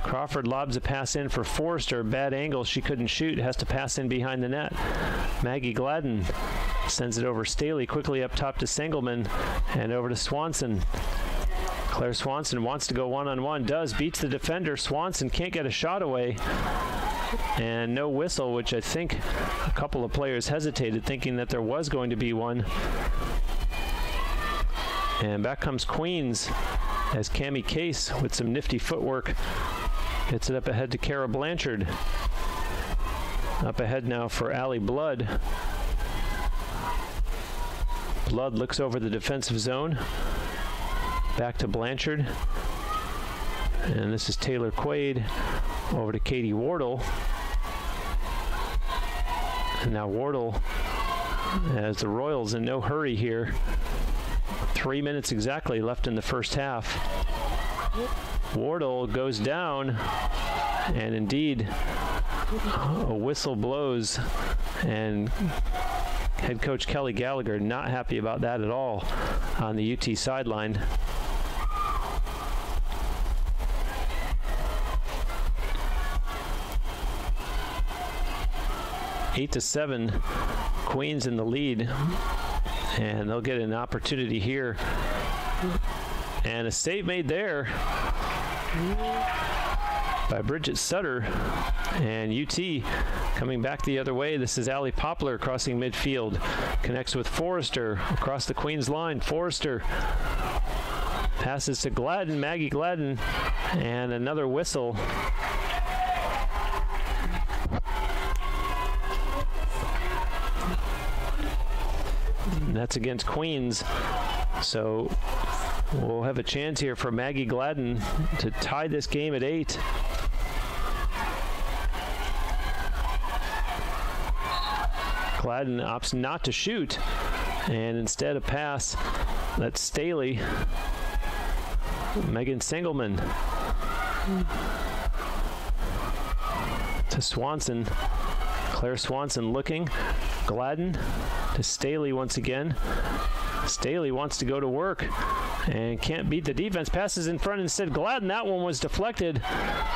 Crawford lobs a pass in for Forrester. Bad angle, she couldn't shoot, has to pass in behind the net. Maggie Gladden sends it over Staley, quickly up top to Sengelman, and over to Swanson. Claire Swanson wants to go one-on-one, does, beats the defender. Swanson can't get a shot away, and no whistle, which I think a couple of players hesitated, thinking that there was going to be one. And back comes Queens as Cammie Case with some nifty footwork hits it up ahead to Kara Blanchard. Up ahead now for Allie Blood. Blood looks over the defensive zone. Back to Blanchard. And this is Taylor Quaid over to Katie Wardle. And now Wardle, as the Royals in no hurry here. 3 minutes exactly left in the first half. Wardle goes down, and indeed a whistle blows, and head coach Kelly Gallagher not happy about that at all on the UT sideline. Eight to 7, Queens in the lead. And they'll get an opportunity here. And a save made there by Bridget Sutter. And UT coming back the other way. This is Allie Poplar crossing midfield. Connects with Forrester across the Queens line. Forrester passes to Gladden, Maggie Gladden, and another whistle. That's against Queens. So we'll have a chance here for Maggie Gladden to tie this game at 8. Gladden opts not to shoot, and instead a pass. That's Staley. Megan Sengelman to Swanson. Claire Swanson looking. Gladden to Staley once again. Staley wants to go to work and can't beat the defense. Passes in front instead. Gladden, that one was deflected.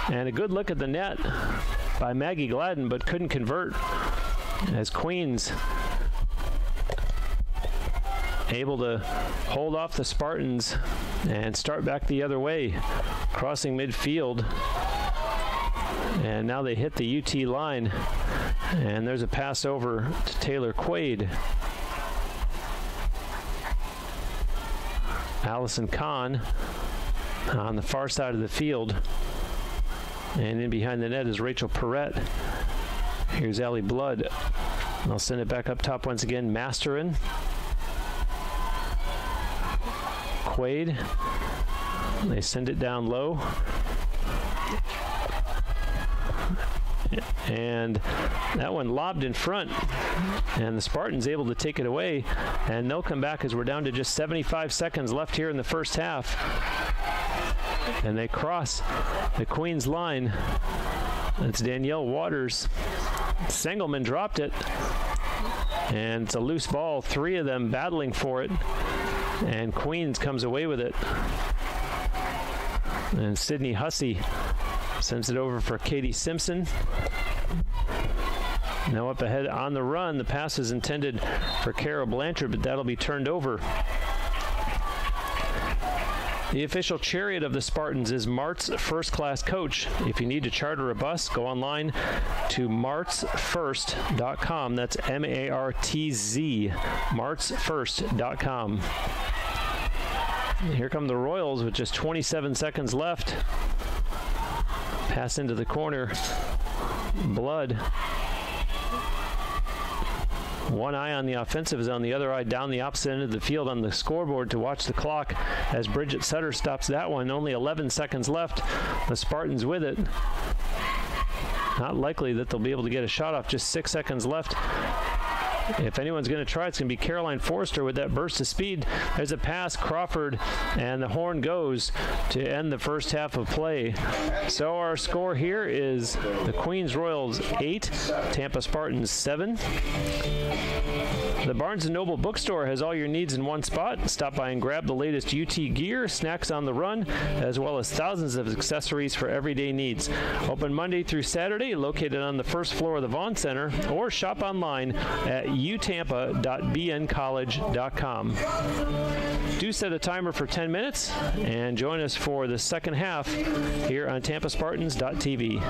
And a good look at the net by Maggie Gladden, but couldn't convert as Queens able to hold off the Spartans and start back the other way, crossing midfield. And now they hit the UT line, and there's a pass over to Taylor Quaid. Allison Kahn on the far side of the field. And in behind the net is Rachel Perrette. Here's Allie Blood. I'll send it back up top once again. Masterin. Quaid. They send it down low. And that one lobbed in front. And the Spartans able to take it away. And they'll come back as we're down to just 75 seconds left here in the first half. And they cross the Queens line. It's Danielle Waters. Sengelman dropped it. And it's a loose ball. 3 of them battling for it. And Queens comes away with it. And Sydney Hussey sends it over for Katie Simpson. Now up ahead on the run. The pass is intended for Kara Blanchard, but that'll be turned over. The official chariot of the Spartans is Mart's First Class Coach. If you need to charter a bus, go online to martzfirst.com. That's M-A-R-T-Z, martzfirst.com. Here come the Royals with just 27 seconds left. Pass into the corner. Blood. One eye on the offensive is on the other eye down the opposite end of the field on the scoreboard to watch the clock as Bridget Sutter stops that one. Only 11 seconds left. The Spartans with it. Not likely that they'll be able to get a shot off. Just 6 seconds left. If anyone's going to try, it's going to be Caroline Forrester with that burst of speed. There's a pass, Crawford, and the horn goes to end the first half of play. So our score here is the Queens Royals 8, Tampa Spartans 7. The Barnes & Noble bookstore has all your needs in one spot. Stop by and grab the latest UT gear, snacks on the run, as well as thousands of accessories for everyday needs. Open Monday through Saturday, located on the first floor of the Vaughn Center, or shop online at utampa.bncollege.com. Do set a timer for 10 minutes and join us for the second half here on TampaSpartans.tv.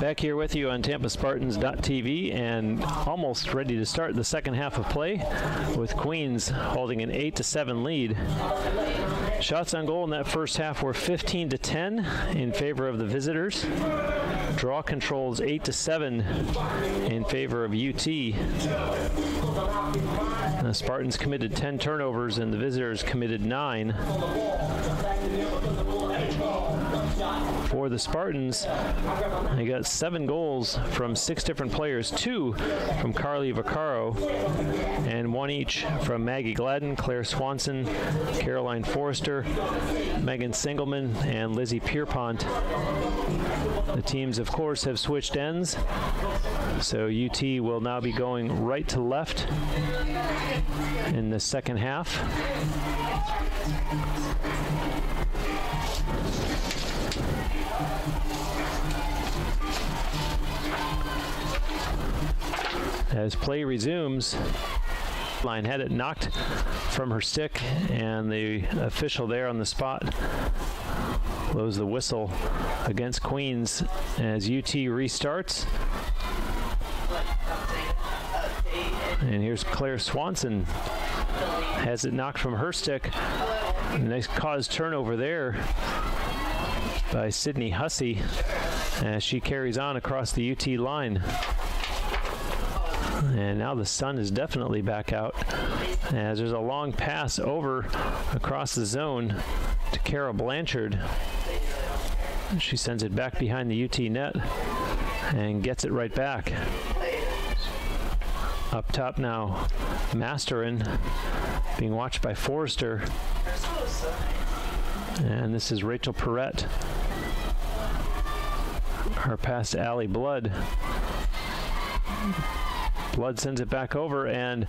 Back here with you on TampaSpartans.tv and almost ready to start the second half of play with Queens holding an 8-7 lead. Shots on goal in that first half were 15-10 in favor of the visitors. Draw controls 8-7 in favor of UT. The Spartans committed 10 turnovers and the visitors committed 9. For the Spartans, they got 7 goals from 6 different players, 2 from Carly Vaccaro, and 1 each from Maggie Gladden, Claire Swanson, Caroline Forrester, Megan Singelman, and Lizzie Pierpont. The teams, of course, have switched ends, so UT will now be going right to left in the second half. As play resumes, line had it knocked from her stick, and the official there on the spot blows the whistle against Queens as UT restarts. And here's Claire Swanson, has it knocked from her stick. Nice caused turnover there by Sydney Hussey as she carries on across the UT line. And now the sun is definitely back out as there's a long pass over across the zone to Kara Blanchard. She sends it back behind the UT net and gets it right back. Up top now, Masterin being watched by Forrester. And this is Rachel Perrette. Her pass to Allie Blood. Blood sends it back over, and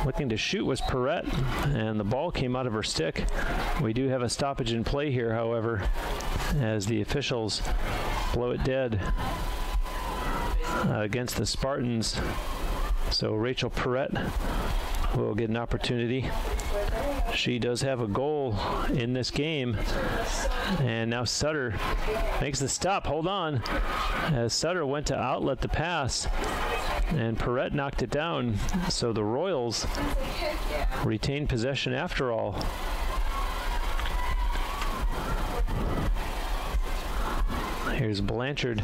looking to shoot was Perrette, and the ball came out of her stick. We do have a stoppage in play here, however, as the officials blow it dead against the Spartans. So Rachel Perrette will get an opportunity. She does have a goal in this game. And now Sutter makes the stop. Hold on. As Sutter went to outlet the pass, and Perrette knocked it down. So the Royals retain possession after all. Here's Blanchard.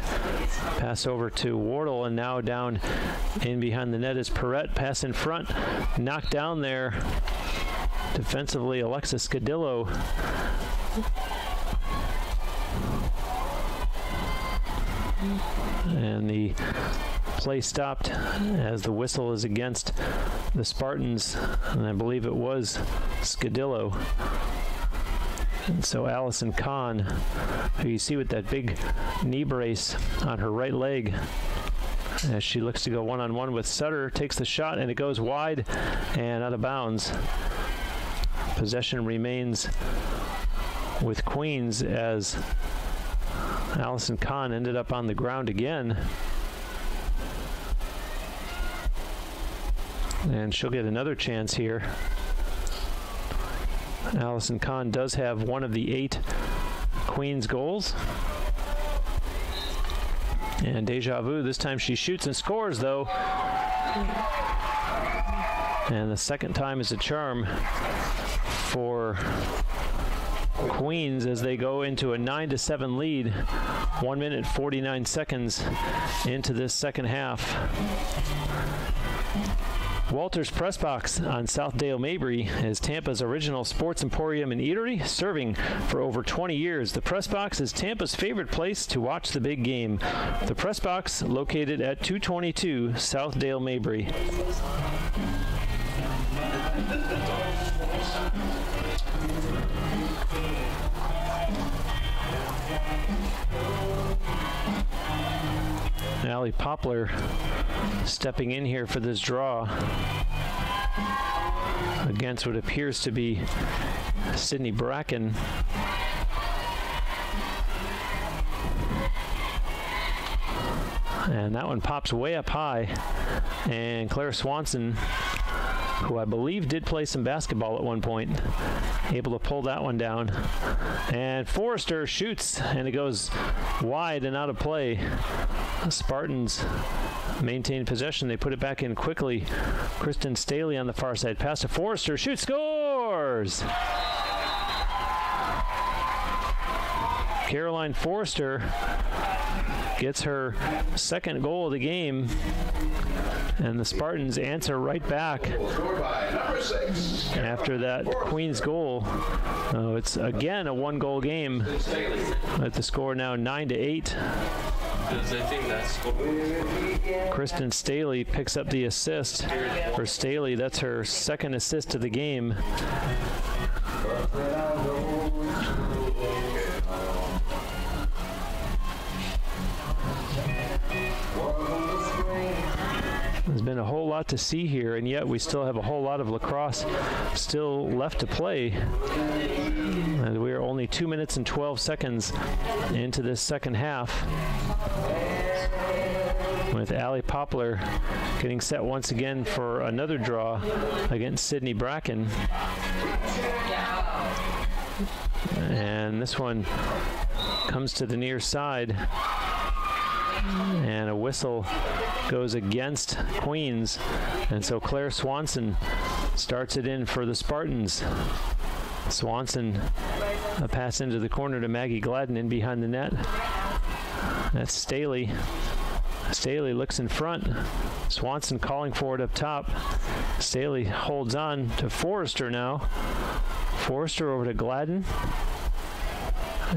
Pass over to Wardle, and now down in behind the net is Perrette. Pass in front. Knocked down there. Defensively, Alexis Scadillo. And the play stopped as the whistle is against the Spartans, and I believe it was Scadillo. And so Allison Kahn, who you see with that big knee brace on her right leg, as she looks to go one-on-one with Sutter, takes the shot, and it goes wide and out of bounds. Possession remains with Queens as Allison Kahn ended up on the ground again. And she'll get another chance here. Allison Kahn does have one of the 8 Queens goals. And deja vu, this time she shoots and scores though. And the second time is a charm for Queens as they go into a 9-7 lead, 1 minute 49 seconds into this second half. Walters Press Box on South Dale Mabry is Tampa's original sports emporium and eatery, serving for over 20 years. The Press Box is Tampa's favorite place to watch the big game. The Press Box, located at 222 South Dale Mabry. Allie Poplar stepping in here for this draw against what appears to be Sydney Bracken. And that one pops way up high, and Claire Swanson who I believe did play some basketball at one point, able to pull that one down. And Forrester shoots, and it goes wide and out of play. Spartans maintain possession. They put it back in quickly. Kristen Staley on the far side. Pass to Forrester. Shoots, scores! Caroline Forrester gets her second goal of the game, and the Spartans answer right back after that Queens goal. It's again a one-goal game at the score now 9-8. Kristen Staley picks up the assist for Staley. That's her second assist of the game. There's been a whole lot to see here, and yet we still have a whole lot of lacrosse still left to play. We are only 2 minutes and 12 seconds into this second half, with Allie Poplar getting set once again for another draw against Sydney Bracken. And this one comes to the near side, and a whistle goes against Queens, and so Claire Swanson starts it in for the Spartans. Swanson, a pass into the corner to Maggie Gladden in behind the net. That's Staley. Staley looks in front. Swanson calling for it up top. Staley holds on to Forrester now. Forrester over to Gladden.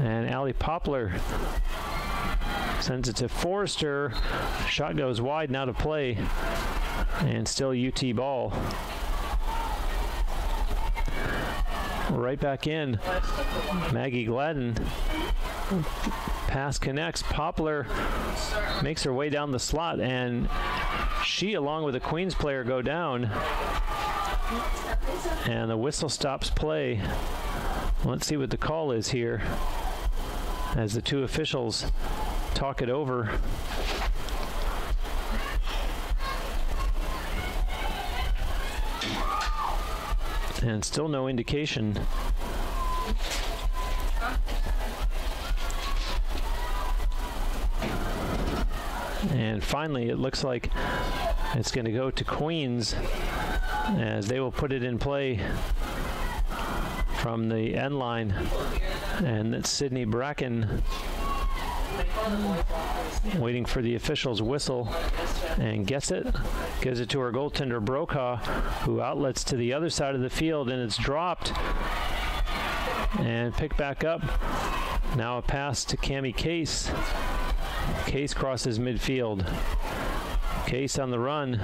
And Allie Poplar sends it to Forrester. Shot goes wide and out of play. And still UT ball. Right back in. Maggie Gladden. Pass connects. Poplar makes her way down the slot, and she, along with the Queens player, go down. And the whistle stops play. Let's see what the call is here as the two officials talk it over. And still no indication. And finally, it looks like it's going to go to Queens as they will put it in play from the end line. And that's Sydney Bracken waiting for the official's whistle and gets it. Gives it to her goaltender Brokaw, who outlets to the other side of the field, and it's dropped and picked back up. Now a pass to Cammie Case. Case crosses midfield. Case on the run.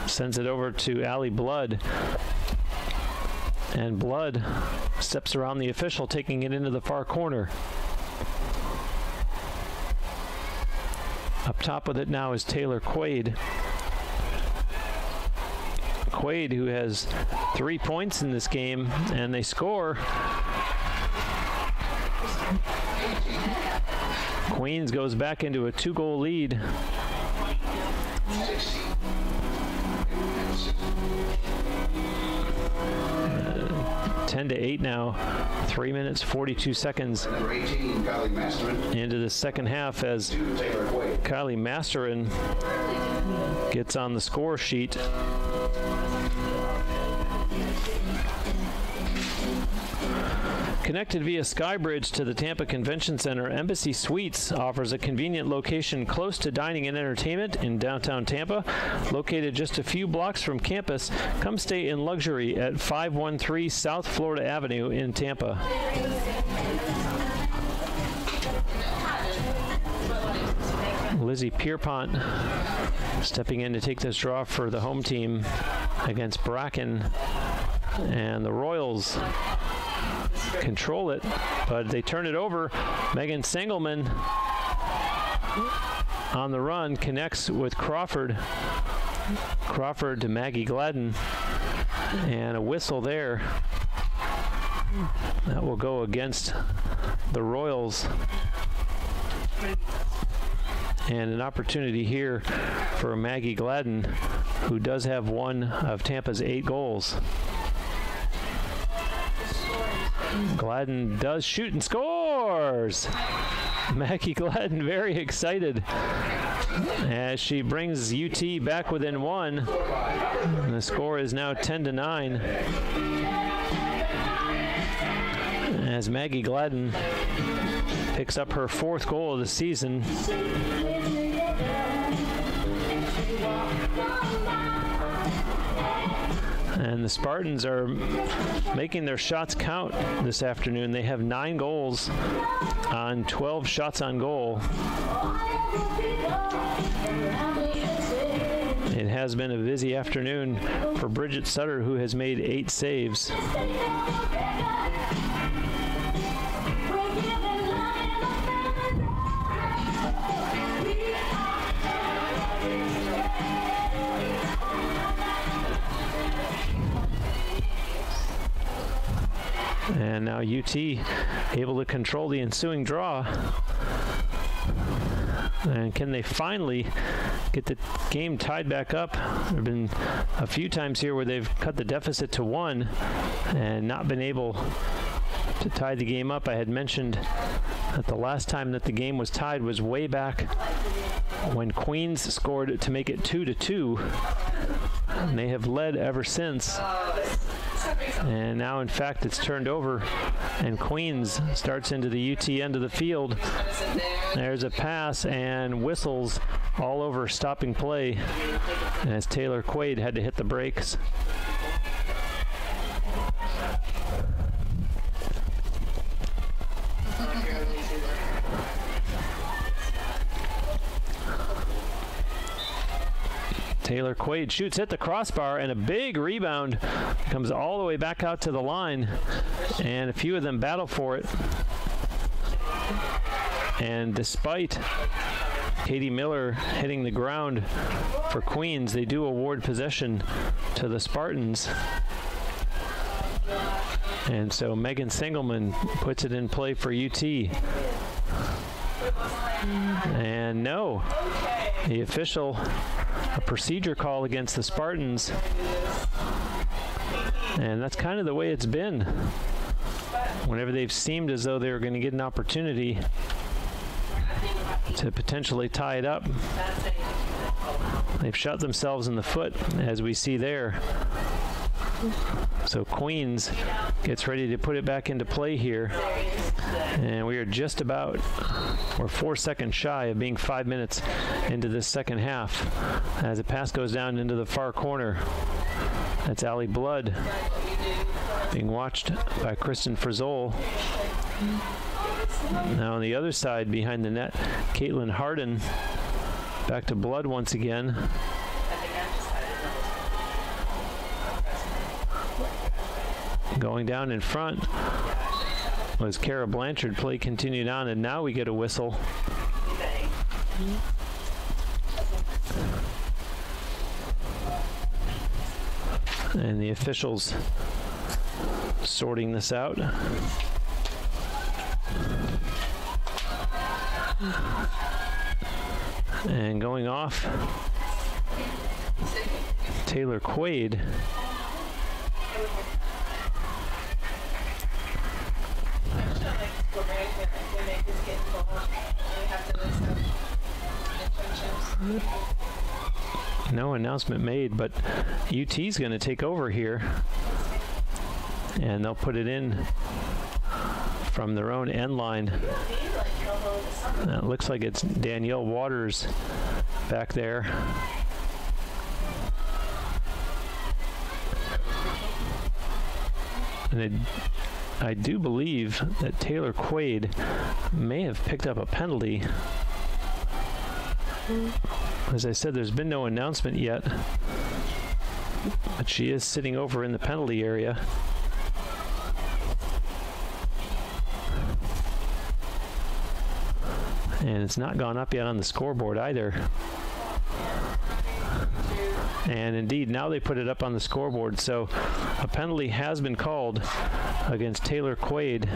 Sends it over to Allie Blood. And Blood steps around the official, taking it into the far corner. Up top with it now is Taylor Quaid. Quaid, who has 3 points in this game, and they score. Queens goes back into a 2-goal lead. 10-8 now. 3 minutes, 42 seconds into the second half as Kylie Masterin gets on the score sheet. Connected via Skybridge to the Tampa Convention Center, Embassy Suites offers a convenient location close to dining and entertainment in downtown Tampa. Located just a few blocks from campus, come stay in luxury at 513 South Florida Avenue in Tampa. Lizzie Pierpont stepping in to take this draw for the home team against Bracken, and the Royals control it, but they turn it over. Megan Sengelman on the run connects with Crawford. Crawford to Maggie Gladden, and a whistle there. That will go against the Royals. And an opportunity here for Maggie Gladden, who does have one of Tampa's 8 goals. Gladden does shoot and scores! Maggie Gladden very excited as she brings UT back within 1. And the score is now 10-9. As Maggie Gladden picks up her 4th goal of the season. And the Spartans are making their shots count this afternoon. They have 9 goals on 12 shots on goal. It has been a busy afternoon for Bridget Sutter, who has made 8 saves. And now UT able to control the ensuing draw. And can they finally get the game tied back up? There have been a few times here where they've cut the deficit to 1 and not been able to tie the game up. I had mentioned that the last time that the game was tied was way back when Queens scored to make it 2-2. And they have led ever since. And now, in fact, it's turned over, and Queens starts into the UT end of the field. There's a pass and whistles all over stopping play as Taylor Quaid had to hit the brakes. Taylor Quaid shoots, hit the crossbar, and a big rebound comes all the way back out to the line, and a few of them battle for it. And despite Katie Miller hitting the ground for Queens, they do award possession to the Spartans. And so Megan Sengelman puts it in play for UT. And no, the official, a procedure call against the Spartans. And that's kind of the way it's been. Whenever they've seemed as though they were going to get an opportunity to potentially tie it up, they've shot themselves in the foot, as we see there. So Queens gets ready to put it back into play here. And we are just about, we're 4 seconds shy of being 5 minutes into this second half as the pass goes down into the far corner. That's Allie Blood being watched by Kristen Frizzol. Now on the other side behind the net, Caitlin Harden back to Blood once again. Going down in front was Kara Blanchard. Play continued on, and now we get a whistle. And the officials sorting this out. And going off, Taylor Quaid. No announcement made, but UT's going to take over here, and they'll put it in from their own end line. It looks like it's Danielle Waters back there. And I do believe that Taylor Quaid may have picked up a penalty. As I said, there's been no announcement yet, but she is sitting over in the penalty area. And it's not gone up yet on the scoreboard either. And indeed, now they put it up on the scoreboard. So a penalty has been called against Taylor Quaid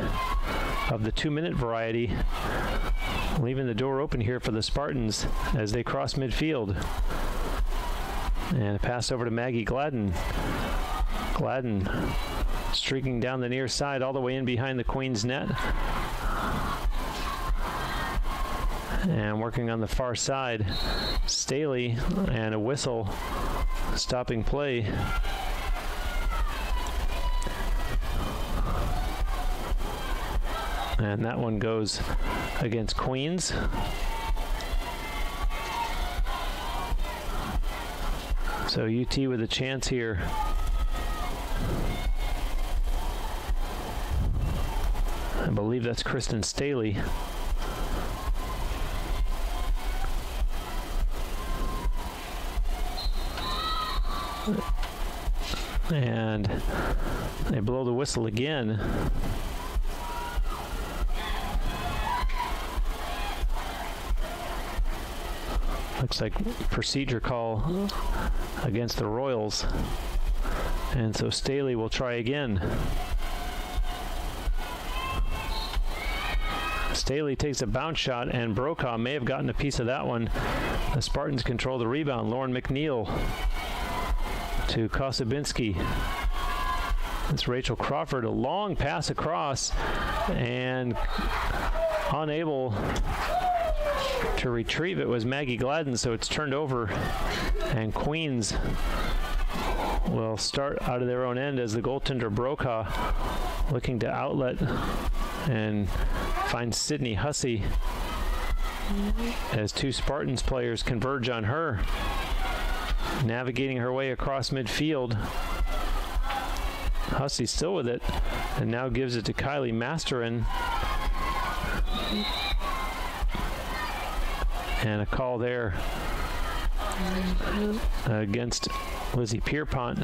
of the 2-minute variety. leaving the door open here for the Spartans as they cross midfield. And a pass over to Maggie Gladden. Gladden streaking down the near side all the way in behind the Queen's net. And working on the far side, Staley, and a whistle stopping play. And that one goes against Queens. So UT with a chance here. I believe that's Kristen Staley. And they blow the whistle again. Looks like procedure call against the Royals. And so Staley will try again. Staley takes a bounce shot, and Brokaw may have gotten a piece of that one. The Spartans control the rebound. Lauren McNeil to Kosubinski. It's Rachel Crawford, a long pass across, and unable to retrieve it was Maggie Gladden, so it's turned over, and Queens will start out of their own end as the goaltender Brokaw looking to outlet and find Sydney Hussey as two Spartans players converge on her. Navigating her way across midfield. Hussey still with it, and now gives it to Kylie Masterin. And a call there against Lizzie Pierpont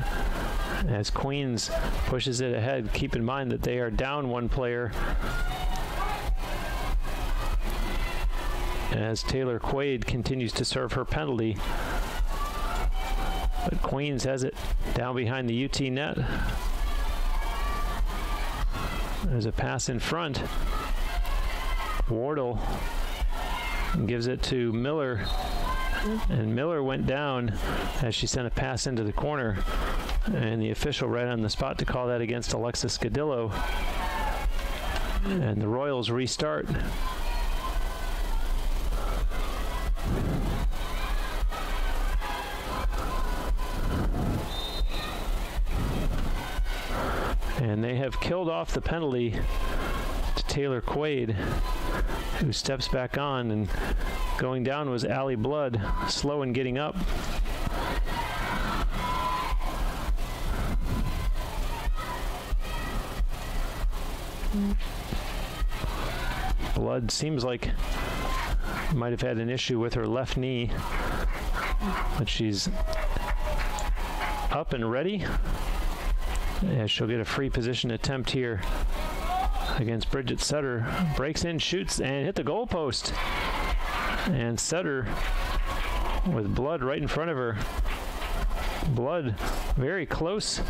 as Queens pushes it ahead. Keep in mind that they are down one player as Taylor Quaid continues to serve her penalty. But Queens has it down behind the UT net. There's a pass in front. Wardle gives it to Miller, and Miller went down as she sent a pass into the corner, and the official right on the spot to call that against Alexis Scadillo. And the Royals restart. And they have killed off the penalty to Taylor Quaid, who steps back on, and going down was Allie Blood, slow in getting up. Blood seems like might have had an issue with her left knee, but she's up and ready. Yeah, she'll get a free position attempt here against Bridget Sutter. Breaks in, shoots, and hit the goalpost. And Sutter with Blood right in front of her. Blood very close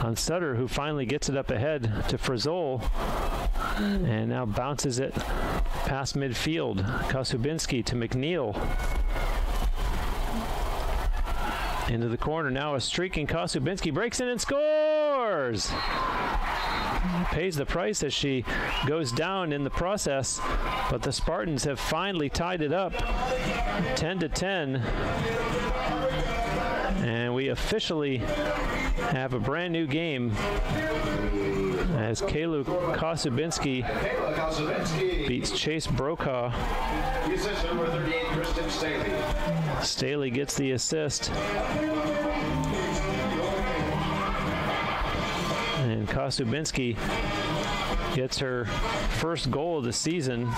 on Sutter, who finally gets it up ahead to Frizzol, and now bounces it past midfield. Kosubinski to McNeil. Into the corner now, a streaking Kosubinski breaks in and scores! Pays the price as she goes down in the process, but the Spartans have finally tied it up 10-10. And we officially have a brand new game as Kayla Kosubinski beats Chase Brokaw. Number 38, Kristen Staley. Staley gets the assist. And Kosubinski gets her first goal of the season.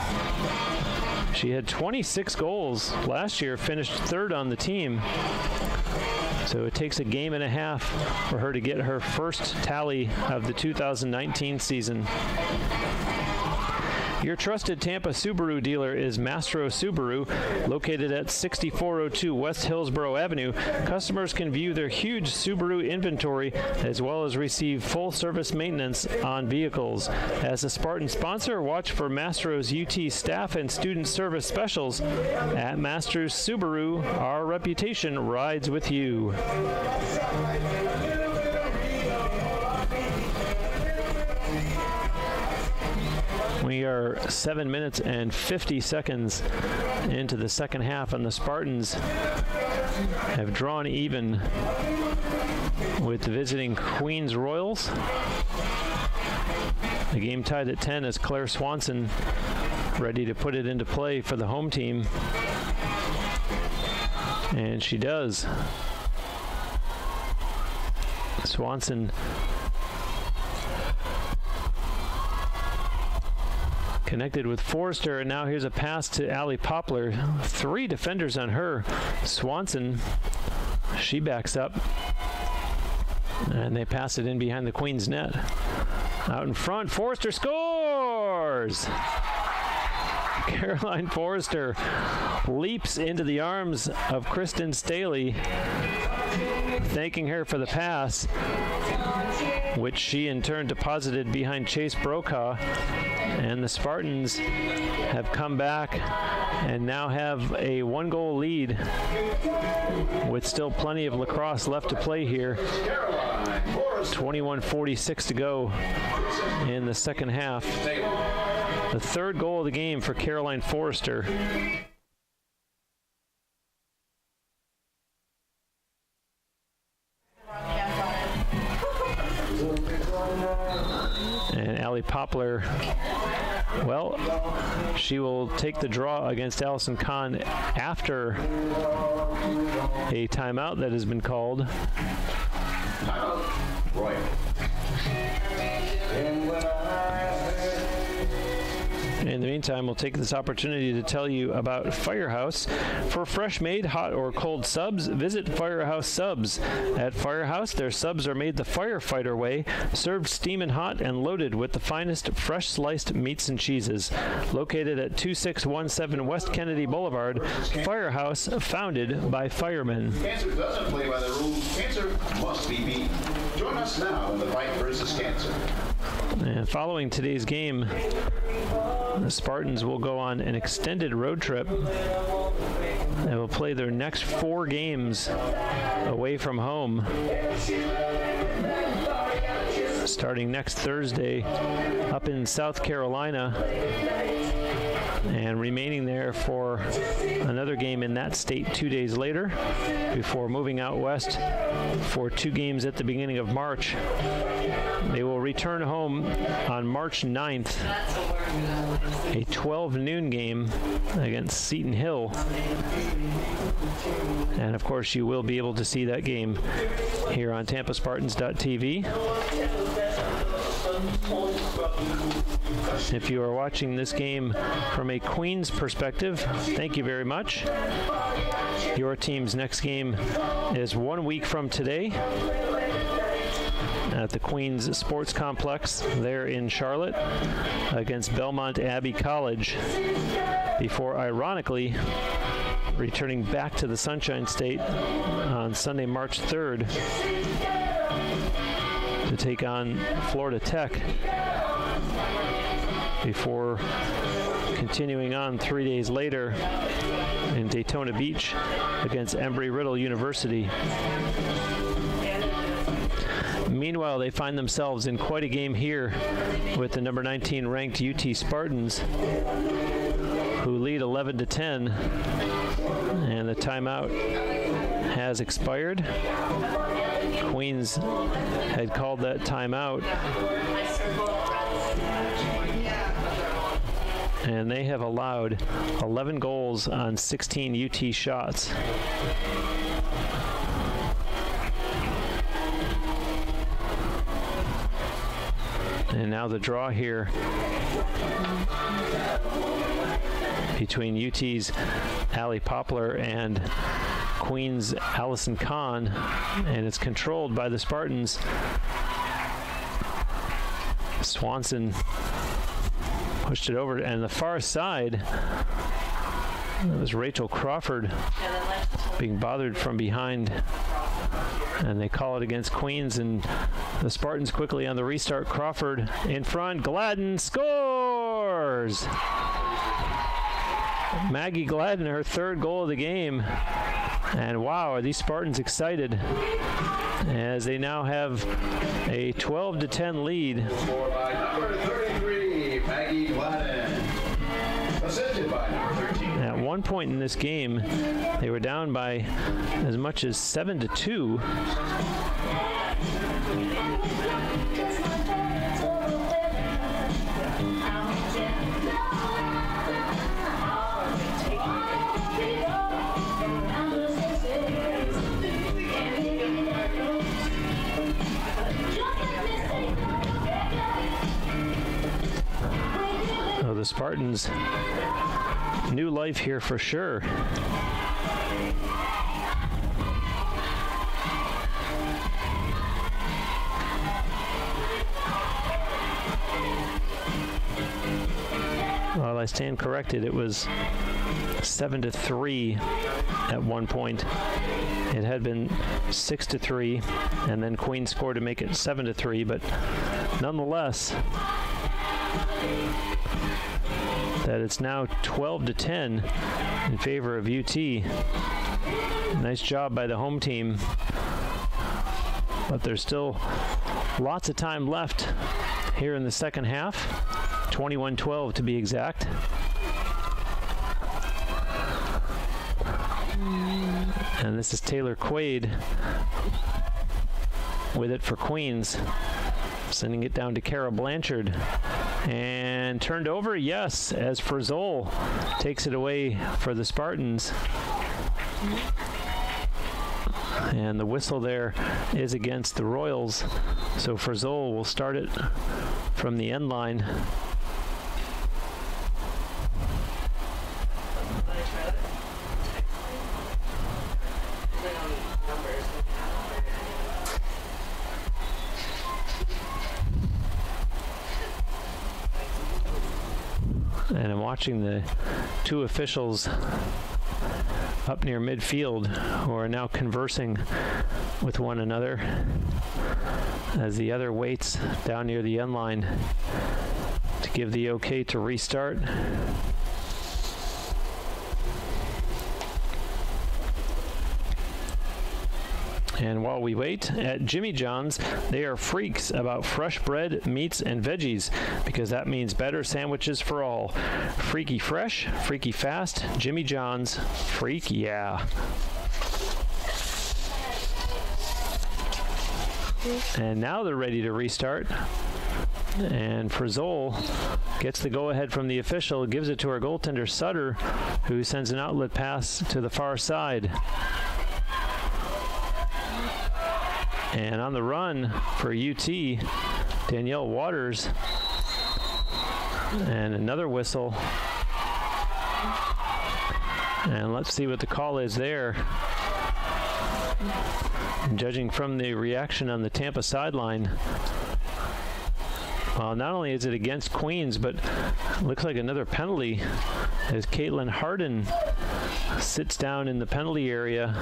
She had 26 goals last year, finished third on the team. So it takes a game and a half for her to get her first tally of the 2019 season. Your trusted Tampa Subaru dealer is Mastro Subaru, located at 6402 West Hillsborough Avenue. Customers can view their huge Subaru inventory as well as receive full service maintenance on vehicles. As a Spartan sponsor, watch for Mastro's UT staff and student service specials. At Masters Subaru, our reputation rides with you. We are 7 minutes and 50 seconds into the second half, and the Spartans have drawn even with the visiting Queens Royals. The game tied at 10 as Claire Swanson ready to put it into play for the home team. And she does. Swanson connected with Forrester, and now here's a pass to Allie Poplar. 3 defenders on her. Swanson, she backs up, and they pass it in behind the Queen's net. Out in front, Forrester scores! Caroline Forrester leaps into the arms of Kristen Staley, thanking her for the pass, which she in turn deposited behind Chase Brokaw. And the Spartans have come back and now have a 1-goal lead with still plenty of lacrosse left to play here. 21:46 to go in the second half. The third goal of the game for Caroline Forrester. And Allie Poplar, well, she will take the draw against Allison Kahn after a timeout that has been called. Timeout, Roy. In the meantime, we'll take this opportunity to tell you about Firehouse. For fresh made, hot or cold subs, visit Firehouse Subs. At Firehouse, their subs are made the firefighter way, served steaming hot and loaded with the finest fresh sliced meats and cheeses. Located at 2617 West Kennedy Boulevard, Firehouse, founded by firemen. Cancer doesn't play by the rules. Cancer must be beaten. Join us now in the fight versus cancer. And following today's game, the Spartans will go on an extended road trip. They will play their next 4 games away from home, starting next Thursday up in South Carolina and remaining there for another game in that state 2 days later before moving out west for 2 games at the beginning of March. They will return home on March 9th, a 12 noon game against Seton Hill. And of course, you will be able to see that game here on TampaSpartans.tv. If you are watching this game from a Queens perspective, thank you very much. Your team's next game is 1 week from today at the Queens Sports Complex there in Charlotte against Belmont Abbey College, before ironically returning back to the Sunshine State on Sunday, March 3rd to take on Florida Tech, before continuing on 3 days later in Daytona Beach against Embry-Riddle University. Meanwhile, they find themselves in quite a game here with the number 19 ranked UT Spartans, who lead 11-10, and the timeout has expired. Queens had called that timeout, and they have allowed 11 goals on 16 UT shots. And now the draw here between UT's Allie Poplar and Queens' Allison Kahn, and it's controlled by the Spartans. Swanson pushed it over, and the far side, it was Rachel Crawford being bothered from behind, and they call it against Queens, and the Spartans quickly on the restart. Crawford in front, Gladden scores! Maggie Gladden, her third goal of the game, and wow, are these Spartans excited as they now have a 12-10 lead. Scored by number 33, Maggie Gladden. Assisted by number 13. At one point in this game, they were down by as much as 7-2. So the Spartans, new life here for sure. Well, I stand corrected. It was 7-3 at one point. It had been 6-3, and then Queens scored to make it 7-3. But nonetheless, that it's now 12-10 in favor of UT. Nice job by the home team. But there's still lots of time left here in the second half. 21-12 to be exact. And this is Taylor Quaid with it for Queens. Sending it down to Kara Blanchard. And turned over, yes, as Frizzol takes it away for the Spartans. And the whistle there is against the Royals. So Frizzol will start it from the end line. And I'm watching the two officials up near midfield who are now conversing with one another as the other waits down near the end line to give the okay to restart. And while we wait, at Jimmy John's, they are freaks about fresh bread, meats, and veggies, because that means better sandwiches for all. Freaky fresh, freaky fast, Jimmy John's, freak yeah. And now they're ready to restart. And Frizzol gets the go-ahead from the official, gives it to our goaltender Sutter, who sends an outlet pass to the far side. And on the run for UT, Danielle Waters. And another whistle. And let's see what the call is there. Judging from the reaction on the Tampa sideline, well, not only is it against Queens, but looks like another penalty as Caitlin Harden sits down in the penalty area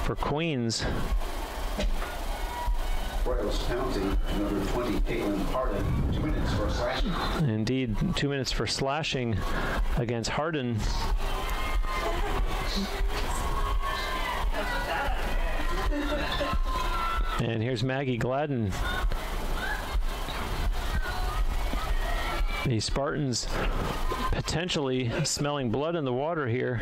for Queens. Royals penalty, number 20, Caitlin Harden, 2 minutes for slashing. Indeed, 2 minutes for slashing against Harden. And here's Maggie Gladden. The Spartans potentially smelling blood in the water here,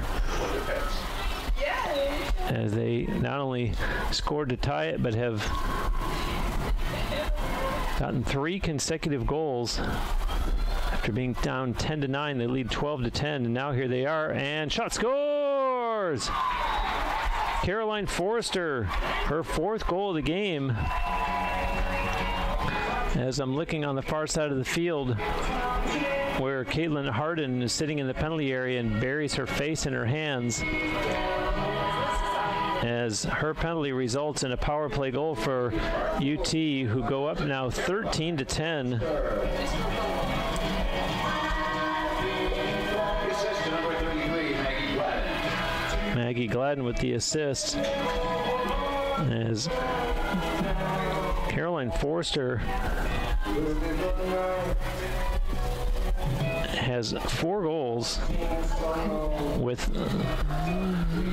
as they not only scored to tie it, but have gotten 3 consecutive goals. After being down 10-9, they lead 12-10, and now here they are, and shot scores! Caroline Forrester, her 4th goal of the game. As I'm looking on the far side of the field, where Caitlin Harden is sitting in the penalty area and buries her face in her hands, as her penalty results in a power play goal for UT, who go up now 13-10. Maggie Gladden with the assist. As Caroline Forrester has 4 goals with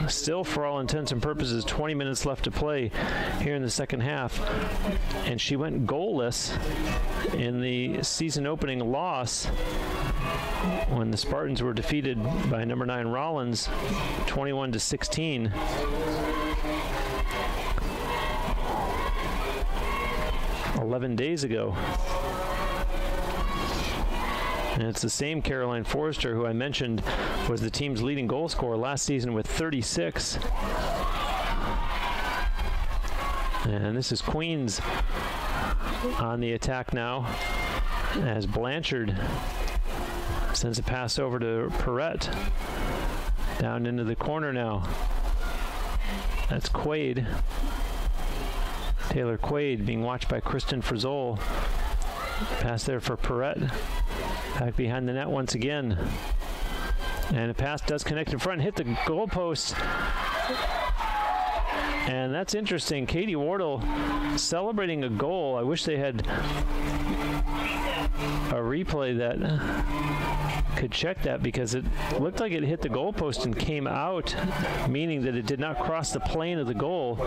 still, for all intents and purposes, 20 minutes left to play here in the second half. And she went goalless in the season opening loss when the Spartans were defeated by number 9 Rollins 21-16. Days ago. And it's the same Caroline Forrester who I mentioned was the team's leading goal scorer last season with 36. And this is Queens on the attack now as Blanchard sends a pass over to Perrette. Down into the corner now. That's Quaid. Taylor Quaid being watched by Kristen Frizzol. Pass there for Perrette. Back behind the net once again. And a pass does connect in front, hit the goalpost. And that's interesting. Katie Wardle celebrating a goal. I wish they had a replay that could check that, because it looked like it hit the goalpost and came out, meaning that it did not cross the plane of the goal.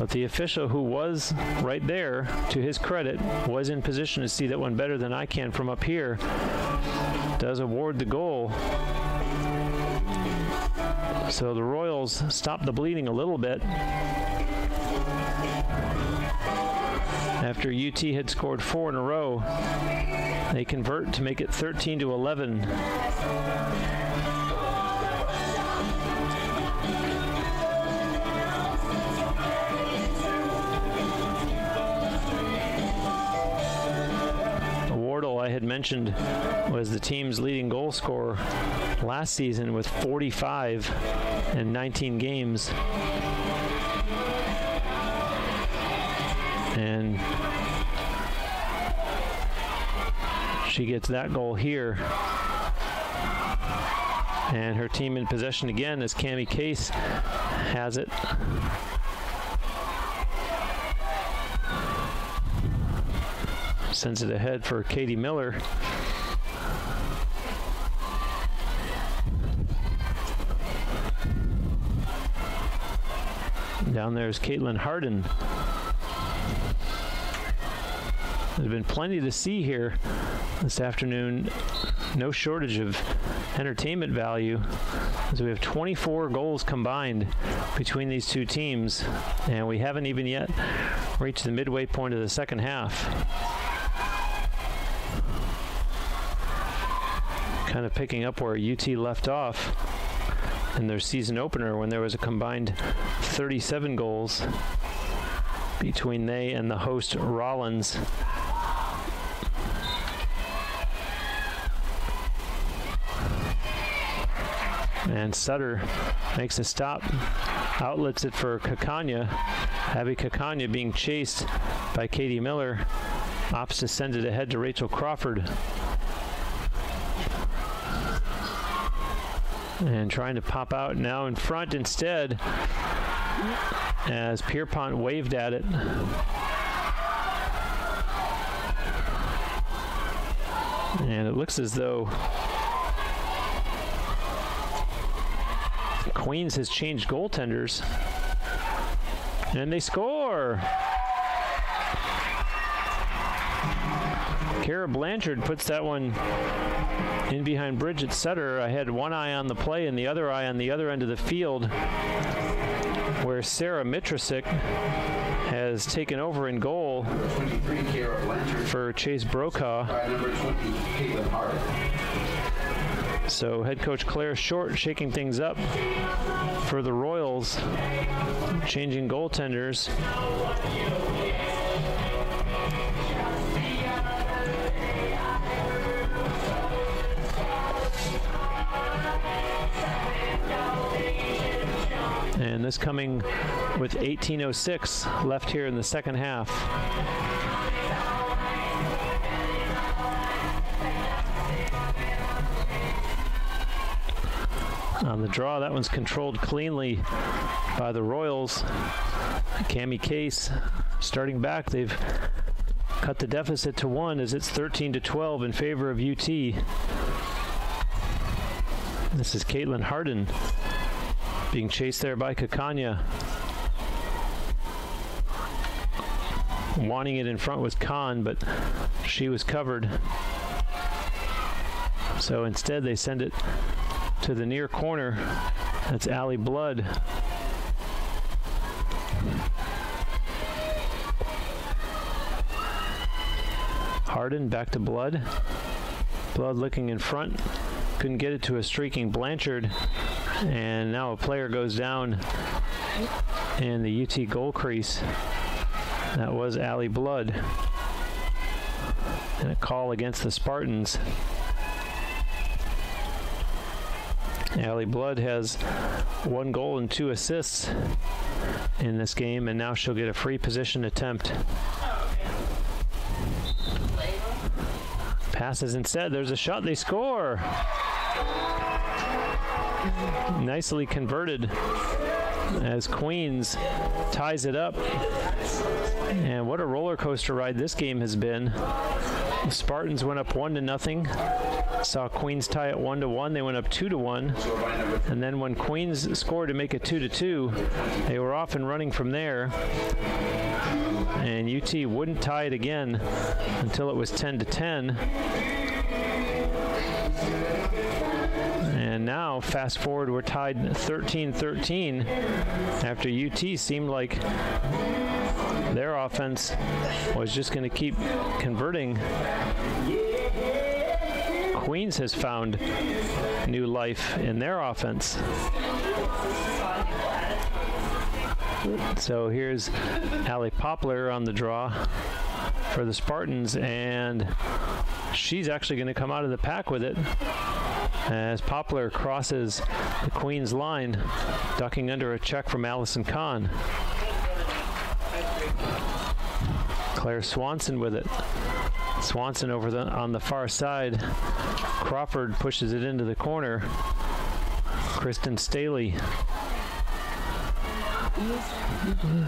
But the official, who was right there, to his credit, was in position to see that one better than I can from up here, does award the goal. So the Royals stopped the bleeding a little bit after UT had scored 4 in a row. They convert to make it 13-11. Wardle, I had mentioned, was the team's leading goal scorer last season with 45 in 19 games. And she gets that goal here. And her team in possession again as Cammie Case has it. Sends it ahead for Katie Miller. Down there is Caitlin Harden. There's been plenty to see here this afternoon. No shortage of entertainment value, as we have 24 goals combined between these two teams, and we haven't even yet reached the midway point of the second half. Kind of picking up where UT left off in their season opener, when there was a combined 37 goals between they and the host Rollins. And Sutter makes a stop, outlets it for Kakanya. Abby Kakanya being chased by Katie Miller. Opts to send it ahead to Rachel Crawford. And trying to pop out now in front instead, as Pierpont waved at it. And it looks as though Queens has changed goaltenders. And they score! Kara Blanchard puts that one in behind Bridget Sutter. I had one eye on the play and the other eye on the other end of the field, where Sarah Mitrosik has taken over in goal for Chase Brokaw. So head coach Claire Short shaking things up for the Royals, changing goaltenders. And this coming with 18:06 left here in the second half. on the draw. That one's controlled cleanly by the Royals. Cammie Case starting back. They've cut the deficit to 1 as it's 13-12 in favor of UT. This is Caitlin Harden being chased there by Kakanya. Wanting it in front was Khan, but she was covered. So instead they send it to the near corner. That's Allie Blood. Harden back to Blood. Blood looking in front. Couldn't get it to a streaking Blanchard. And now a player goes down in the UT goal crease. That was Allie Blood. And a call against the Spartans. Allie Blood has 1 goal and 2 assists in this game, and now she'll get a free position attempt. Passes instead. There's a shot. They score. Nicely converted as Queens ties it up. And what a roller coaster ride this game has been. The Spartans went up 1-0. Saw Queens tie it 1-1. They went up 2-1. And then when Queens scored to make it 2-2, they were off and running from there. And UT wouldn't tie it again until it was 10-10. And now, fast forward, we're tied 13-13 after UT seemed like their offense was just going to keep converting. Queens has found new life in their offense. So here's Allie Poplar on the draw for the Spartans, and she's actually going to come out of the pack with it as Poplar crosses the Queens line, ducking under a check from Allison Kahn. Claire Swanson with it. Swanson over on the far side. Crawford pushes it into the corner. Kristen Staley.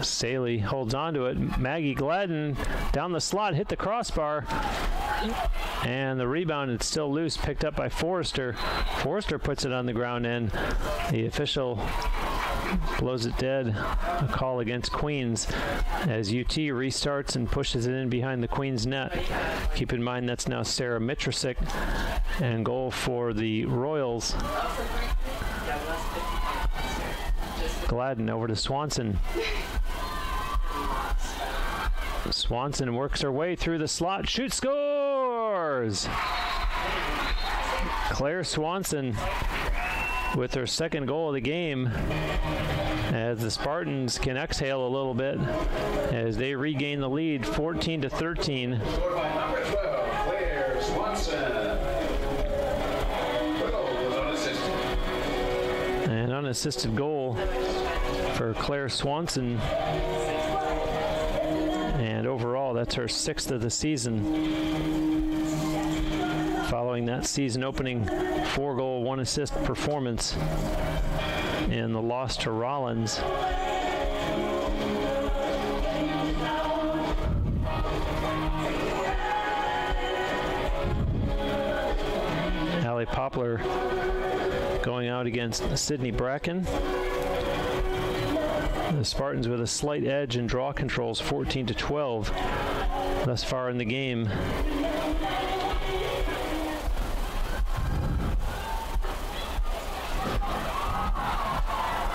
Staley holds on to it. Maggie Gladden down the slot, hit the crossbar. And the rebound, it's still loose, picked up by Forrester. Forrester puts it on the ground, and the official blows it dead. A call against Queens as UT restarts and pushes it in behind the Queens net. Keep in mind that's now Sarah Mitrosic, and goal for the Royals. Gladden over to Swanson. Swanson works her way through the slot, shoots, scores! Claire Swanson with her second goal of the game, as the Spartans can exhale a little bit as they regain the lead, 14-13. Scored by number 12, Claire Swanson. The goal was unassisted. An unassisted goal for Claire Swanson. And overall, that's her 6th of the season, following that season-opening 4-goal, 1-assist performance in the loss to Rollins. Allie Poplar going out against Sydney Bracken. The Spartans with a slight edge in draw controls, 14-12 thus far in the game.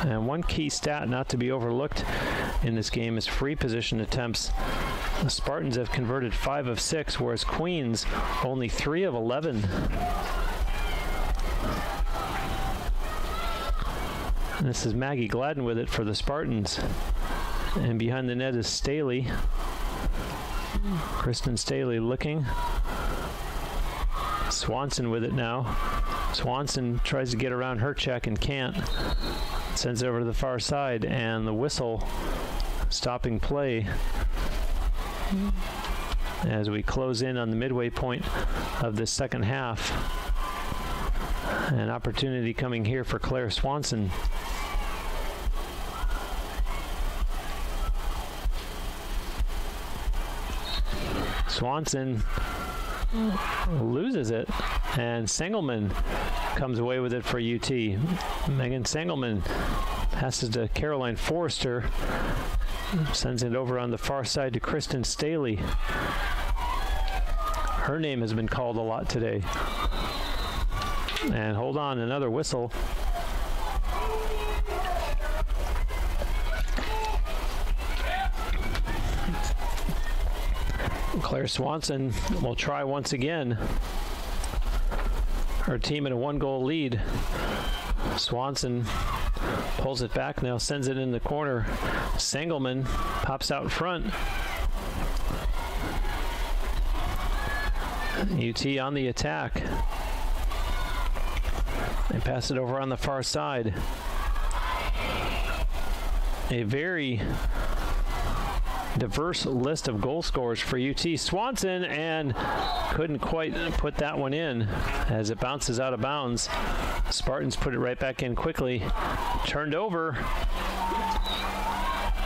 And one key stat not to be overlooked in this game is free position attempts. The Spartans have converted 5 of 6, whereas Queens only 3 of 11. And this is Maggie Gladden with it for the Spartans. And behind the net is Staley. Kristen Staley looking. Swanson with it now. Swanson tries to get around her check and can't. Sends it over to the far side, and the whistle stopping play as we close in on the midway point of this second half. An opportunity coming here for Claire Swanson. Swanson loses it, and Sengelman comes away with it for UT. Megan Sengelman passes to Caroline Forrester, sends it over on the far side to Kristen Staley. Her name has been called a lot today. And hold on, another whistle. Claire Swanson will try once again. Her team in a 1-goal lead. Swanson pulls it back now, sends it in the corner. Sengelman pops out front. UT on the attack. They pass it over on the far side. A very diverse list of goal scorers for UT. Swanson, and couldn't quite put that one in as it bounces out of bounds. Spartans put it right back in quickly. Turned over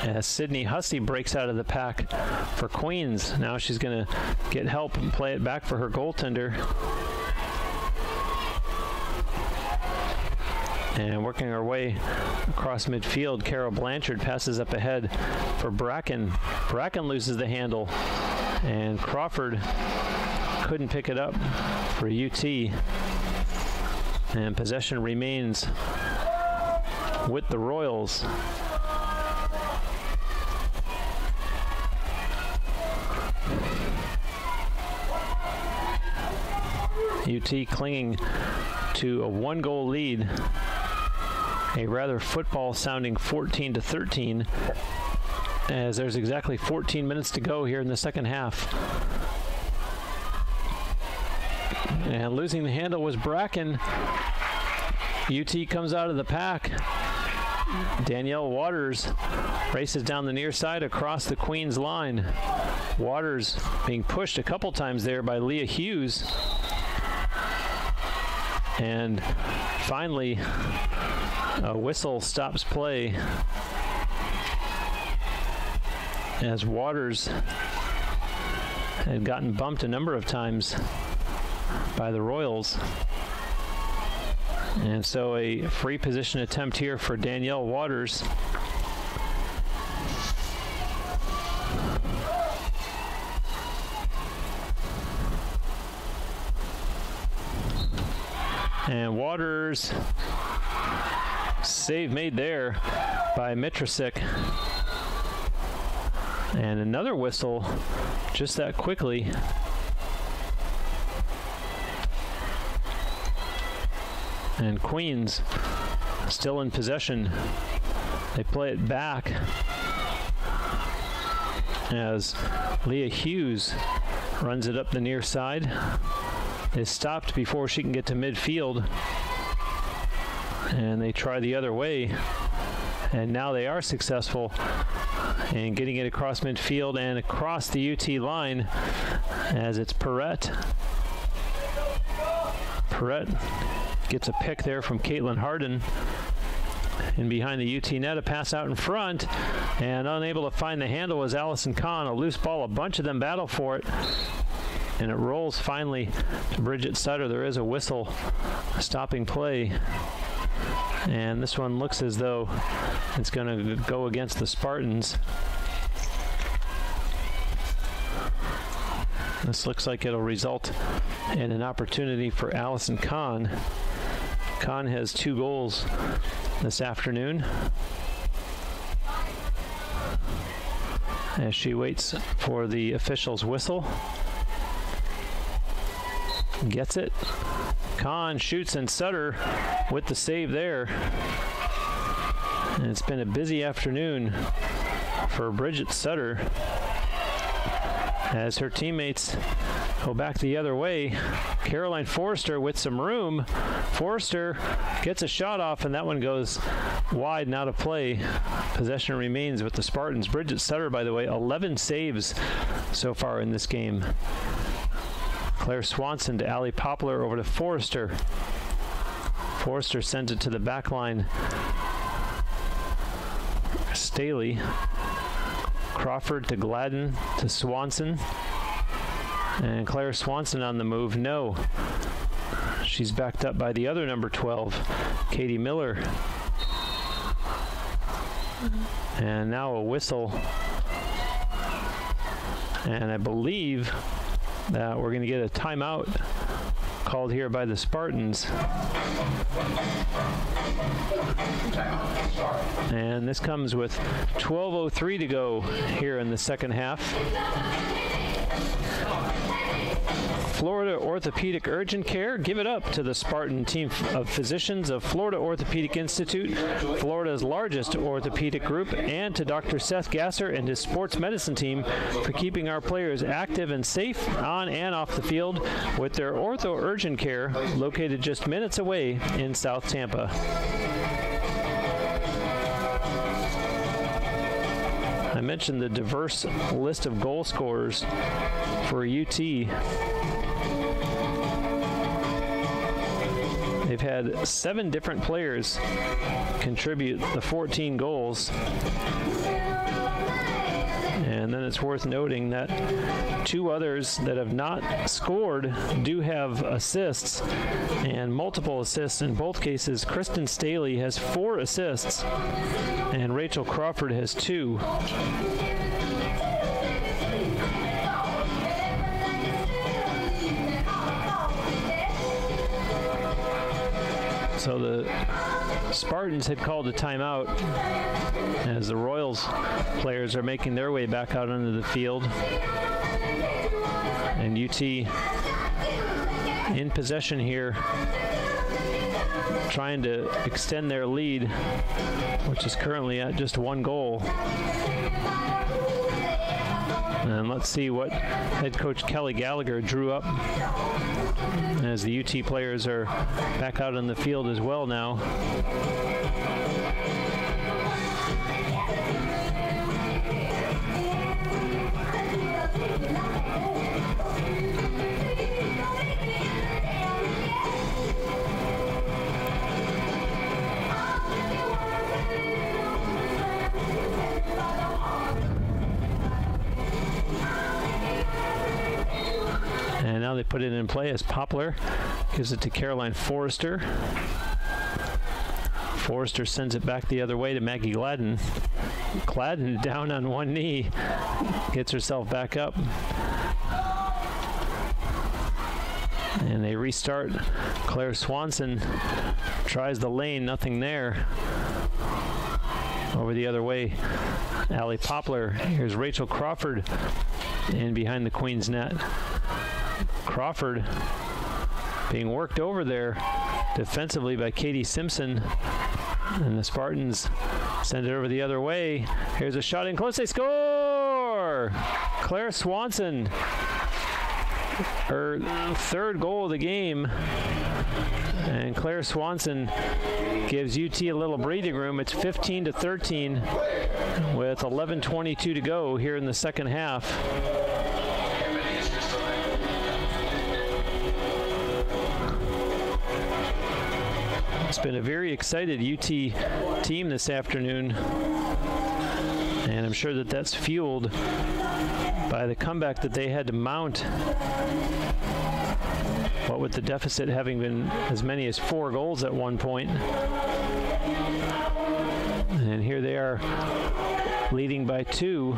as Sydney Hussey breaks out of the pack for Queens. Now she's going to get help and play it back for her goaltender. And working her way across midfield, Carol Blanchard passes up ahead for Bracken. Bracken loses the handle, and Crawford couldn't pick it up for UT. And possession remains with the Royals. UT clinging to a 1-goal lead. A rather football-sounding 14-13, as there's exactly 14 minutes to go here in the second half. And losing the handle was Bracken. UT comes out of the pack. Danielle Waters races down the near side across the Queens line. Waters being pushed a couple times there by Leah Hughes. And finally, a whistle stops play as Waters had gotten bumped a number of times by the Royals. And so a free position attempt here for Danielle Waters. And Waters, save made there by Mitrosik. And another whistle just that quickly. And Queens still in possession. They play it back as Leah Hughes runs it up the near side. Is stopped before she can get to midfield. And they try the other way. And now they are successful in getting it across midfield and across the UT line as it's Perrette. Perrette gets a pick there from Caitlin Harden. And behind the UT net, a pass out in front. And unable to find the handle was Allison Kahn. A loose ball, a bunch of them battle for it. And it rolls finally to Bridget Sutter. There is a whistle stopping play. And this one looks as though it's going to go against the Spartans. This looks like it'll result in an opportunity for Allison Kahn. Kahn has 2 goals this afternoon. As she waits for the official's whistle. Gets it. Kahn shoots, and Sutter with the save there. And it's been a busy afternoon for Bridget Sutter as her teammates go back the other way. Caroline Forrester with some room. Forrester gets a shot off, and that one goes wide and out of play. Possession remains with the Spartans. Bridget Sutter, by the way, 11 saves so far in this game. Claire Swanson to Allie Poplar, over to Forrester. Forrester sends it to the back line. Staley. Crawford to Gladden to Swanson. And Claire Swanson on the move. No. She's backed up by the other number 12, Katie Miller. And now a whistle. And I believe that we're going to get a timeout called here by the Spartans. And this comes with 12:03 to go here in the second half. Florida Orthopedic Urgent Care, give it up to the Spartan team of physicians of Florida Orthopedic Institute, Florida's largest orthopedic group, and to Dr. Seth Gasser and his sports medicine team for keeping our players active and safe on and off the field with their Ortho Urgent Care located just minutes away in South Tampa. I mentioned the diverse list of goal scorers for UT. They've had 7 different players contribute the 14 goals. And then it's worth noting that 2 others that have not scored do have assists, and multiple assists in both cases. Kristen Staley has 4 assists, and Rachel Crawford has 2. So the Spartans had called a timeout as the Royals players are making their way back out onto the field. And UT in possession here, trying to extend their lead, which is currently at just 1 goal. And let's see what head coach Kelly Gallagher drew up as the UT players are back out on the field as well now. And now they put it in play as Poplar gives it to Caroline Forrester. Forrester sends it back the other way to Maggie Gladden. Gladden down on one knee, gets herself back up. And they restart. Claire Swanson tries the lane, nothing there. Over the other way, Allie Poplar. Here's Rachel Crawford in behind the Queen's net. Crawford being worked over there defensively by Katie Simpson, and the Spartans send it over the other way. Here's a shot in close, they score! Claire Swanson, her 3rd goal of the game, and Claire Swanson gives UT a little breathing room. It's 15-13 with 11:22 to go here in the second half. It's been a very excited UT team this afternoon, and I'm sure that that's fueled by the comeback that they had to mount. What with the deficit having been as many as 4 goals at one point. And here they are leading by 2.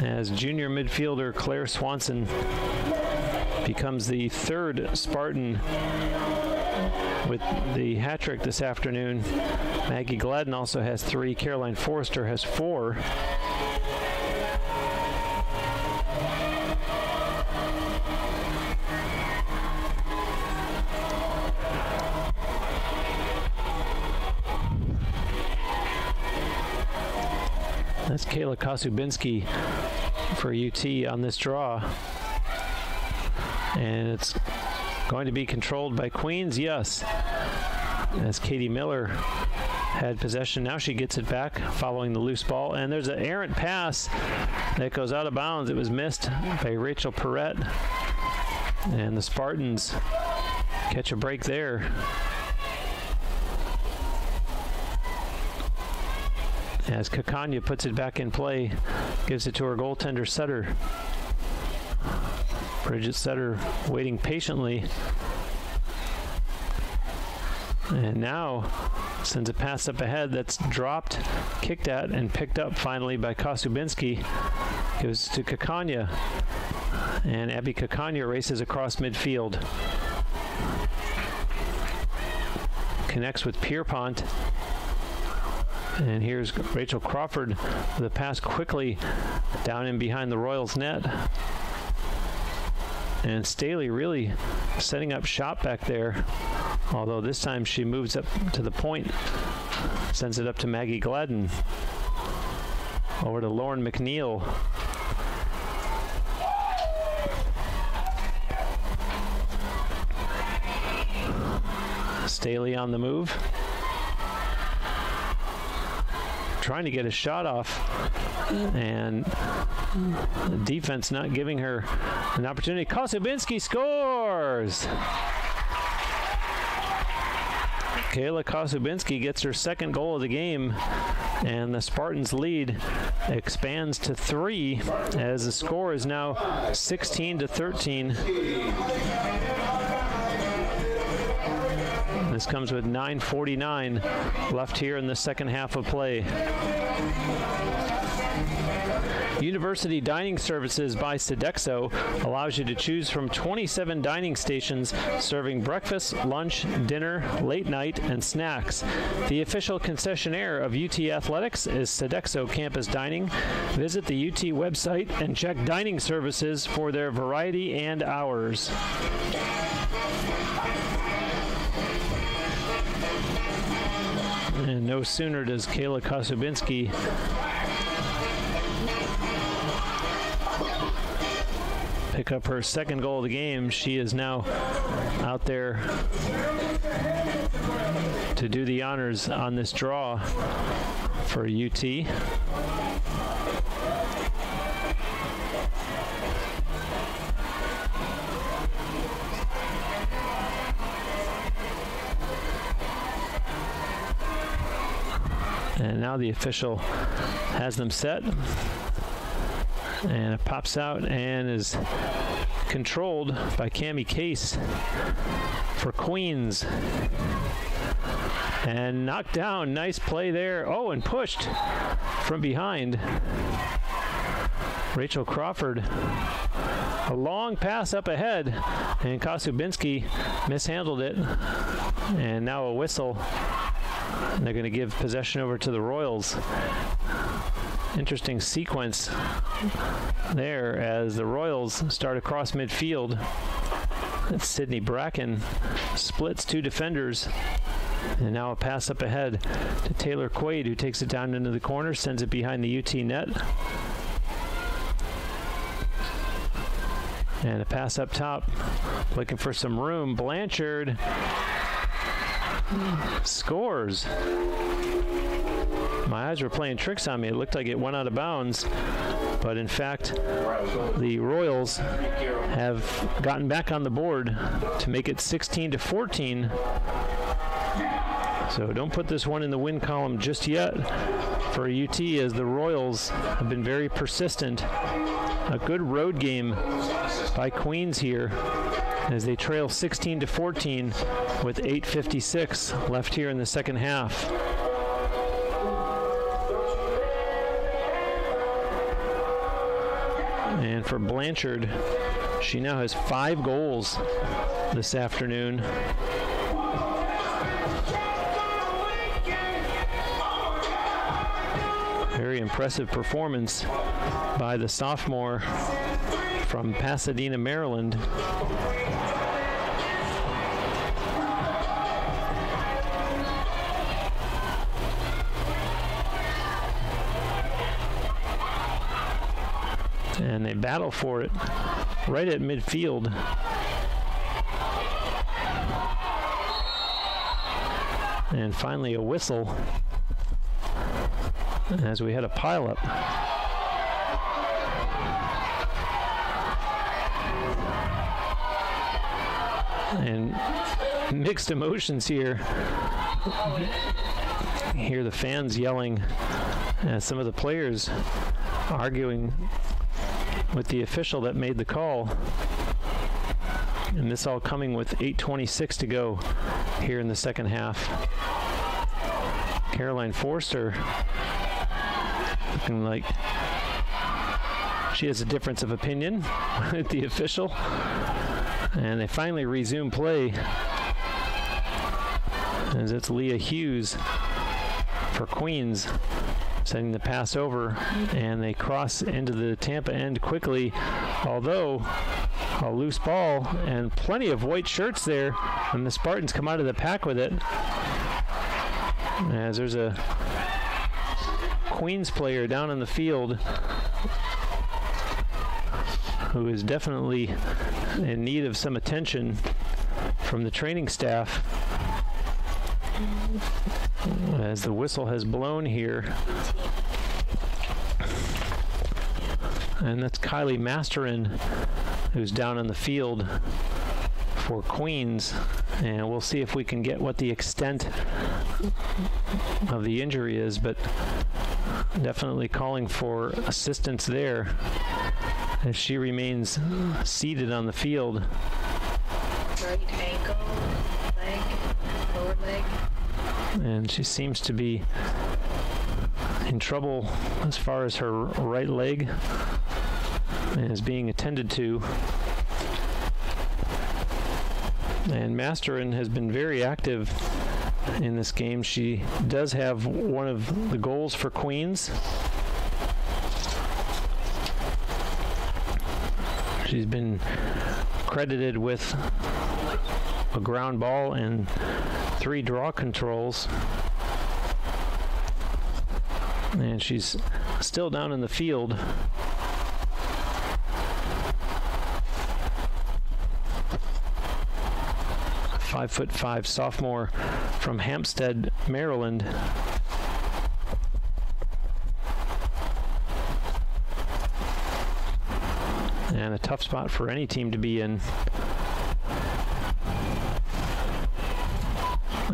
As junior midfielder Claire Swanson becomes the 3rd Spartan with the hat trick this afternoon. Maggie Gladden also has 3. Caroline Forrester has 4. That's Kayla Kosubinski for UT on this draw. And it's going to be controlled by Queens, yes. As Katie Miller had possession. Now she gets it back following the loose ball. And there's an errant pass that goes out of bounds. It was missed by Rachel Perrette. And the Spartans catch a break there. As Kakanya puts it back in play, gives it to her goaltender Sutter. Bridget Sutter waiting patiently. And now sends a pass up ahead that's dropped, kicked at, and picked up finally by Kosubinski. Goes to Kakanya. And Abby Kakanya races across midfield. Connects with Pierpont. And here's Rachel Crawford with a pass quickly down in behind the Royals net. And Staley really setting up shop back there. Although this time she moves up to the point, sends it up to Maggie Gladden. Over to Lauren McNeil. Staley on the move. Trying to get a shot off, and the defense not giving her an opportunity. Kosubinski scores! Kayla Kosubinski gets her second goal of the game, and the Spartans' lead expands to 3 as the score is now 16-13. This comes with 9:49 left here in the second half of play. University Dining Services by Sodexo allows you to choose from 27 dining stations serving breakfast, lunch, dinner, late night, and snacks. The official concessionaire of UT Athletics is Sodexo Campus Dining. Visit the UT website and check dining services for their variety and hours. And no sooner does Kayla Kosubinski pick up her second goal of the game, she is now out there to do the honors on this draw for UT. And now the official has them set. And it pops out and is controlled by Cammie Case for Queens. And knocked down. Nice play there. Oh, and pushed from behind. Rachel Crawford. A long pass up ahead. And Kosubinski mishandled it. And now a whistle. And they're going to give possession over to the Royals. Interesting sequence there as the Royals start across midfield. That's Sydney Bracken splits 2 defenders. And now a pass up ahead to Taylor Quaid, who takes it down into the corner, sends it behind the UT net. And a pass up top, looking for some room. Blanchard scores. My eyes were playing tricks on me. It looked like it went out of bounds, but in fact, the Royals have gotten back on the board to make it 16-14. So don't put this one in the win column just yet for UT, as the Royals have been very persistent. A good road game by Queens here as they trail 16-14 with 8:56 left here in the second half. And for Blanchard, she now has 5 goals this afternoon. Very impressive performance by the sophomore from Pasadena, Maryland. And they battle for it right at midfield. And finally a whistle as we had a pileup. And mixed emotions here. Hear the fans yelling as some of the players arguing with the official that made the call. And this all coming with 8:26 to go here in the second half. Caroline Forster looking like she has a difference of opinion with the official. And they finally resume play as it's Leah Hughes for Queens sending the pass over, and they cross into the Tampa end quickly, although a loose ball and plenty of white shirts there, and the Spartans come out of the pack with it, as there's a Queens player down in the field who is definitely in need of some attention from the training staff, as the whistle has blown here. And that's Kylie Masterin, who's down on the field for Queens, and we'll see if we can get what the extent of the injury is, but definitely calling for assistance there as she remains seated on the field. Right ankle, leg, lower leg. And she seems to be in trouble as far as her right leg and is being attended to. And Masterin has been very active in this game. She does have one of the goals for Queens. She's been credited with a ground ball and 3 draw controls. And she's still down in the field. A 5'5" sophomore from Hampstead, Maryland. And a tough spot for any team to be in,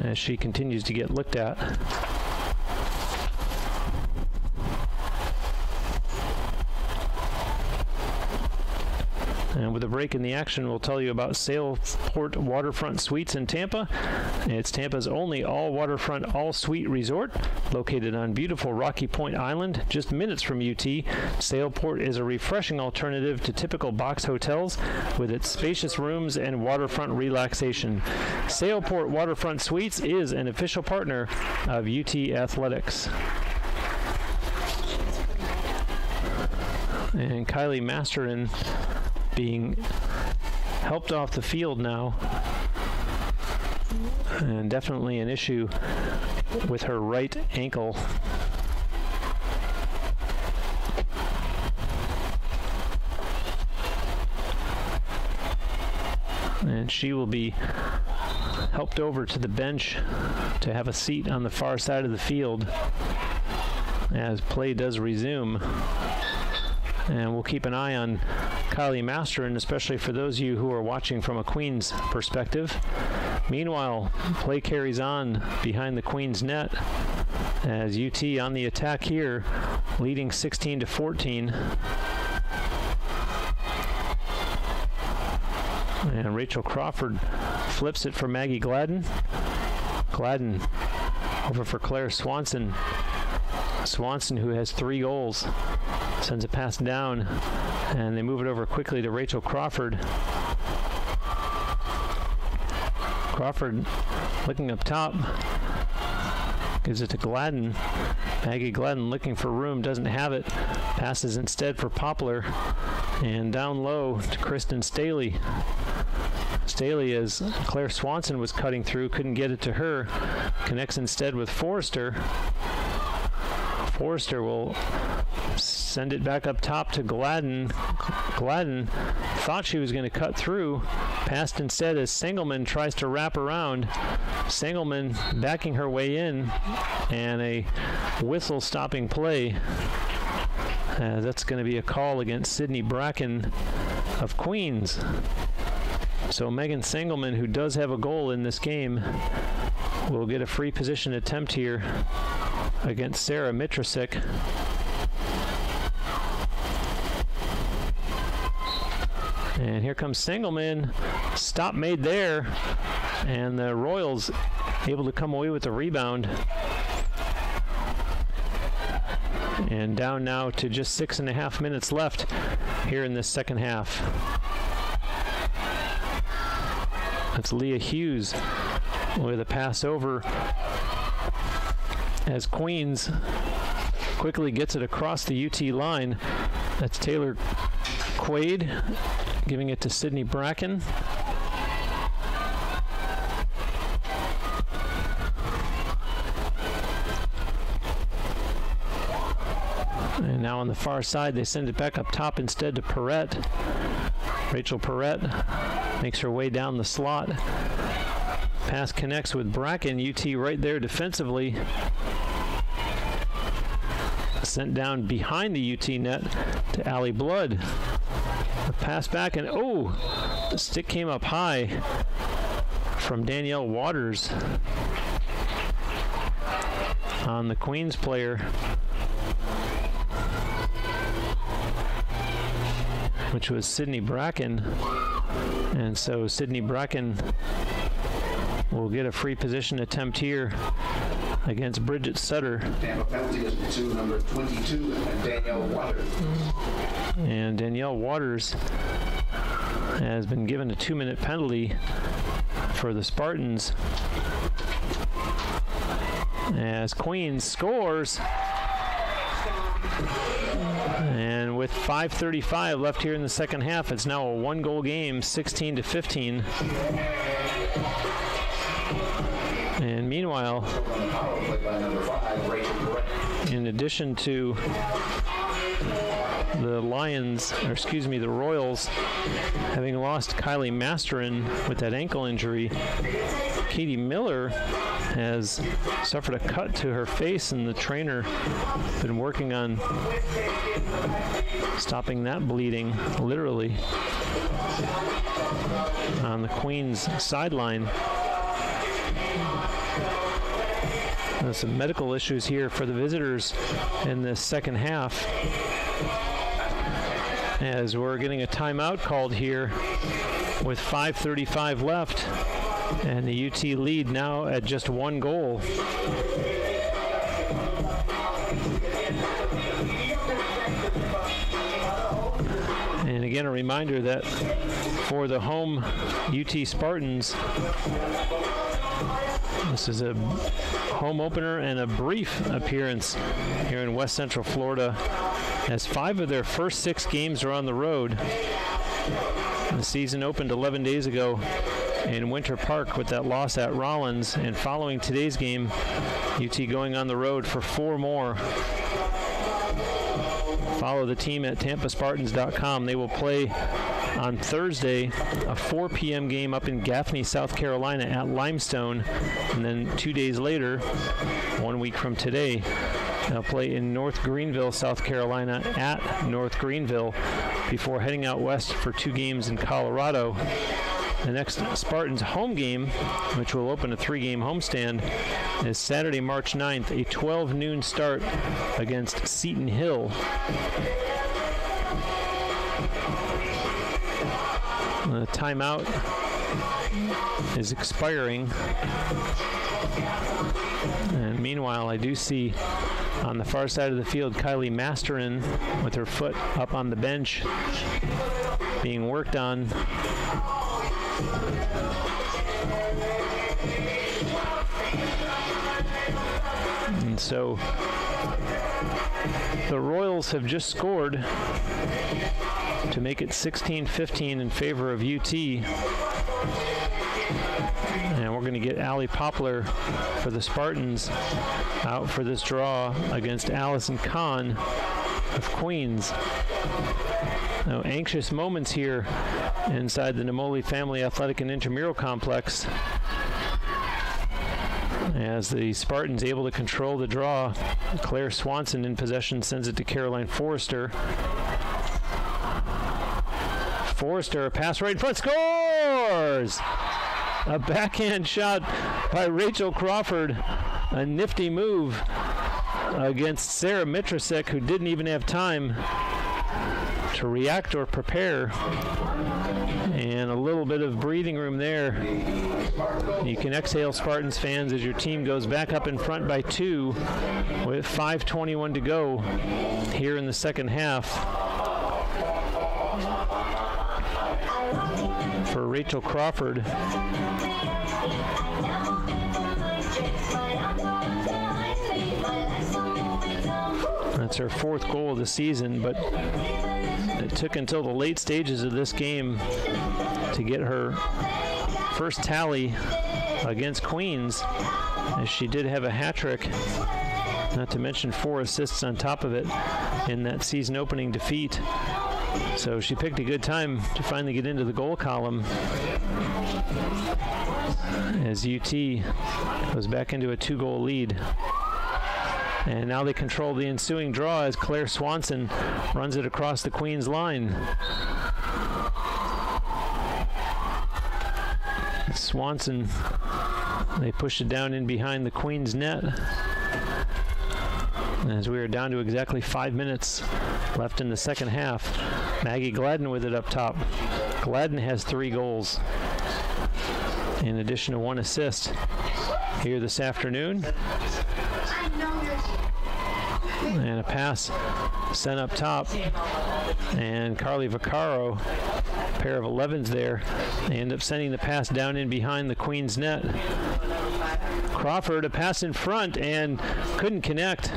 as she continues to get looked at. And with a break in the action, we'll tell you about Sailport Waterfront Suites in Tampa. It's Tampa's only all-waterfront, all-suite resort, located on beautiful Rocky Point Island, just minutes from UT. Sailport is a refreshing alternative to typical box hotels with its spacious rooms and waterfront relaxation. Sailport Waterfront Suites is an official partner of UT Athletics. And Kylie Masterin being helped off the field now, and definitely an issue with her right ankle. And she will be helped over to the bench to have a seat on the far side of the field as play does resume. And we'll keep an eye on Kylie Masterin, especially for those of you who are watching from a Queens perspective. Meanwhile, play carries on behind the Queens net as UT on the attack here, leading 16-14. And Rachel Crawford flips it for Maggie Gladden. Gladden over for Claire Swanson. Swanson, who has 3 goals, sends a pass down, and they move it over quickly to Rachel Crawford. Crawford looking up top, gives it to Gladden. Maggie Gladden looking for room, doesn't have it. Passes instead for Poplar, and down low to Kristen Staley. Staley, as Claire Swanson was cutting through, couldn't get it to her. Connects instead with Forrester. Forrester will send it back up top to Gladden. Gladden thought she was going to cut through. Passed instead as Sengelman tries to wrap around. Sengelman backing her way in, and a whistle stopping play. That's going to be a call against Sydney Bracken of Queens. So Megan Sengelman, who does have a goal in this game, will get a free position attempt here against Sarah Mitrosik. And here comes Sengelman. Stop made there. And the Royals able to come away with the rebound. And down now to just 6.5 minutes left here in this second half. That's Leah Hughes with a pass over as Queens quickly gets it across the UT line. That's Taylor Quaid giving it to Sydney Bracken. And now on the far side, they send it back up top instead to Perrette. Rachel Perrette makes her way down the slot. Pass connects with Bracken. UT right there defensively. Sent down behind the UT net to Allie Blood. A pass back, and the stick came up high from Danielle Waters on the Queens player, which was Sydney Bracken. And so Sydney Bracken will get a free position attempt here against Bridget Sutter. Tampa penalty is to number 22, Danielle Waters. And Danielle Waters has been given a 2-minute penalty for the Spartans as Queens scores. And with 5:35 left here in the second half, it's now a 1-goal game, 16-15. And meanwhile, in addition to the the Royals having lost Kylie Masterin with that ankle injury, Katie Miller has suffered a cut to her face, and the trainer has been working on stopping that bleeding, literally, on the Queens sideline. There's some medical issues here for the visitors in this second half, as we're getting a timeout called here with 5:35 left, and the UT lead now at just 1 goal. And again, a reminder that for the home UT Spartans, this is a home opener and a brief appearance here in West Central Florida, as 5 of their first 6 games are on the road. The season opened 11 days ago in Winter Park with that loss at Rollins, and following today's game, UT going on the road for 4 more. Follow the team at tampaspartans.com. They will play on Thursday a 4 p.m. game up in Gaffney, South Carolina at Limestone, and then 2 days later, 1 week from today, they'll play in North Greenville, South Carolina at North Greenville before heading out west for 2 games in Colorado. The next Spartans home game, which will open a 3-game homestand, is Saturday, March 9th, a 12 noon start against Seton Hill. The timeout is expiring. And meanwhile, I do see on the far side of the field Kylie Masterin with her foot up on the bench being worked on. And so the Royals have just scored to make it 16-15 in favor of UT. And we're going to get Allie Poplar for the Spartans out for this draw against Allison Kahn of Queens. Now, anxious moments here inside the Namoli Family Athletic and Intramural Complex, as the Spartans able to control the draw. Claire Swanson in possession sends it to Caroline Forrester. Forrester, a pass right in front, score! scores. A backhand shot by Rachel Crawford. A nifty move against Sarah Mitrasek, who didn't even have time to react or prepare. And a little bit of breathing room there. You can exhale, Spartans fans, as your team goes back up in front by 2 with 5:21 to go here in the second half. For Rachel Crawford, that's her 4th goal of the season, but it took until the late stages of this game to get her first tally against Queens, as she did have a hat trick, not to mention 4 assists on top of it in that season opening defeat. So she picked a good time to finally get into the goal column as UT goes back into a 2-goal lead. And now they control the ensuing draw as Claire Swanson runs it across the Queens line. Swanson, they push it down in behind the Queens net. As we are down to exactly 5 minutes left in the second half. Maggie Gladden with it up top. Gladden has 3 goals in addition to 1 assist here this afternoon. And a pass sent up top. And Carly Vaccaro, pair of 11s there. They end up sending the pass down in behind the Queens net. Crawford, a pass in front and couldn't connect.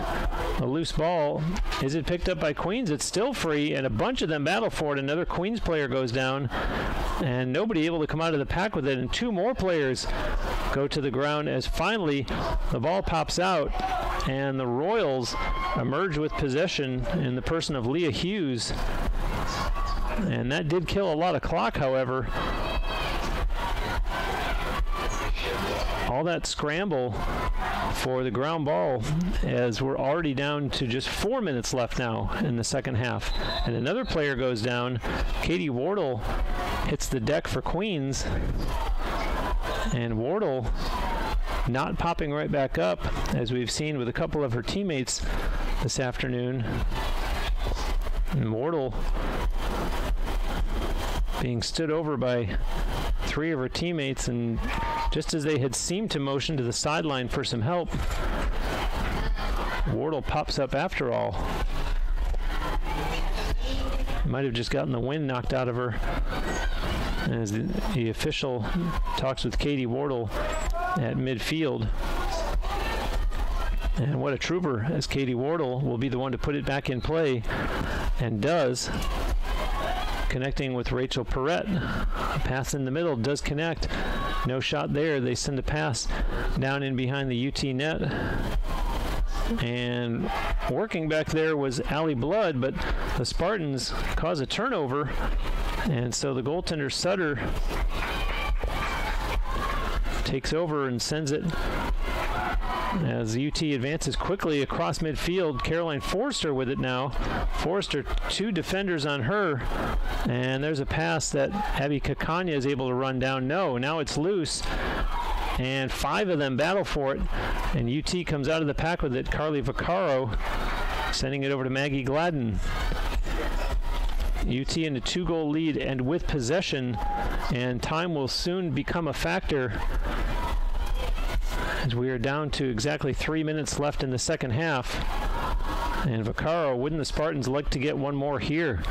A loose ball. Is it picked up by Queens? It's still free, and a bunch of them battle for it. Another Queens player goes down, and nobody able to come out of the pack with it, and 2 more players go to the ground as finally the ball pops out, and the Royals emerge with possession in the person of Leah Hughes. And that did kill a lot of clock, however. All that scramble for the ground ball, as we're already down to just 4 minutes left now in the second half. And another player goes down. Katie Wardle hits the deck for Queens. And Wardle not popping right back up, as we've seen with a couple of her teammates this afternoon. And Wardle being stood over by 3 of her teammates, and just as they had seemed to motion to the sideline for some help, Wardle pops up after all. Might have just gotten the wind knocked out of her, as the official talks with Katie Wardle at midfield. And what a trooper, as Katie Wardle will be the one to put it back in play, and does, connecting with Rachel Perrette. A pass in the middle does connect. No shot there. They send a pass down in behind the UT net. And working back there was Allie Blood, but the Spartans cause a turnover. And so the goaltender Sutter takes over and sends it as UT advances quickly across midfield. Caroline Forrester with it now. Forrester, 2 defenders on her. And there's a pass that Abby Kakanya is able to run down. No, now it's loose. And 5 of them battle for it. And UT comes out of the pack with it. Carly Vaccaro sending it over to Maggie Gladden. UT in a 2-goal lead and with possession. And time will soon become a factor, as we are down to exactly 3 minutes left in the second half. And Vaccaro, wouldn't the Spartans like to get one more here?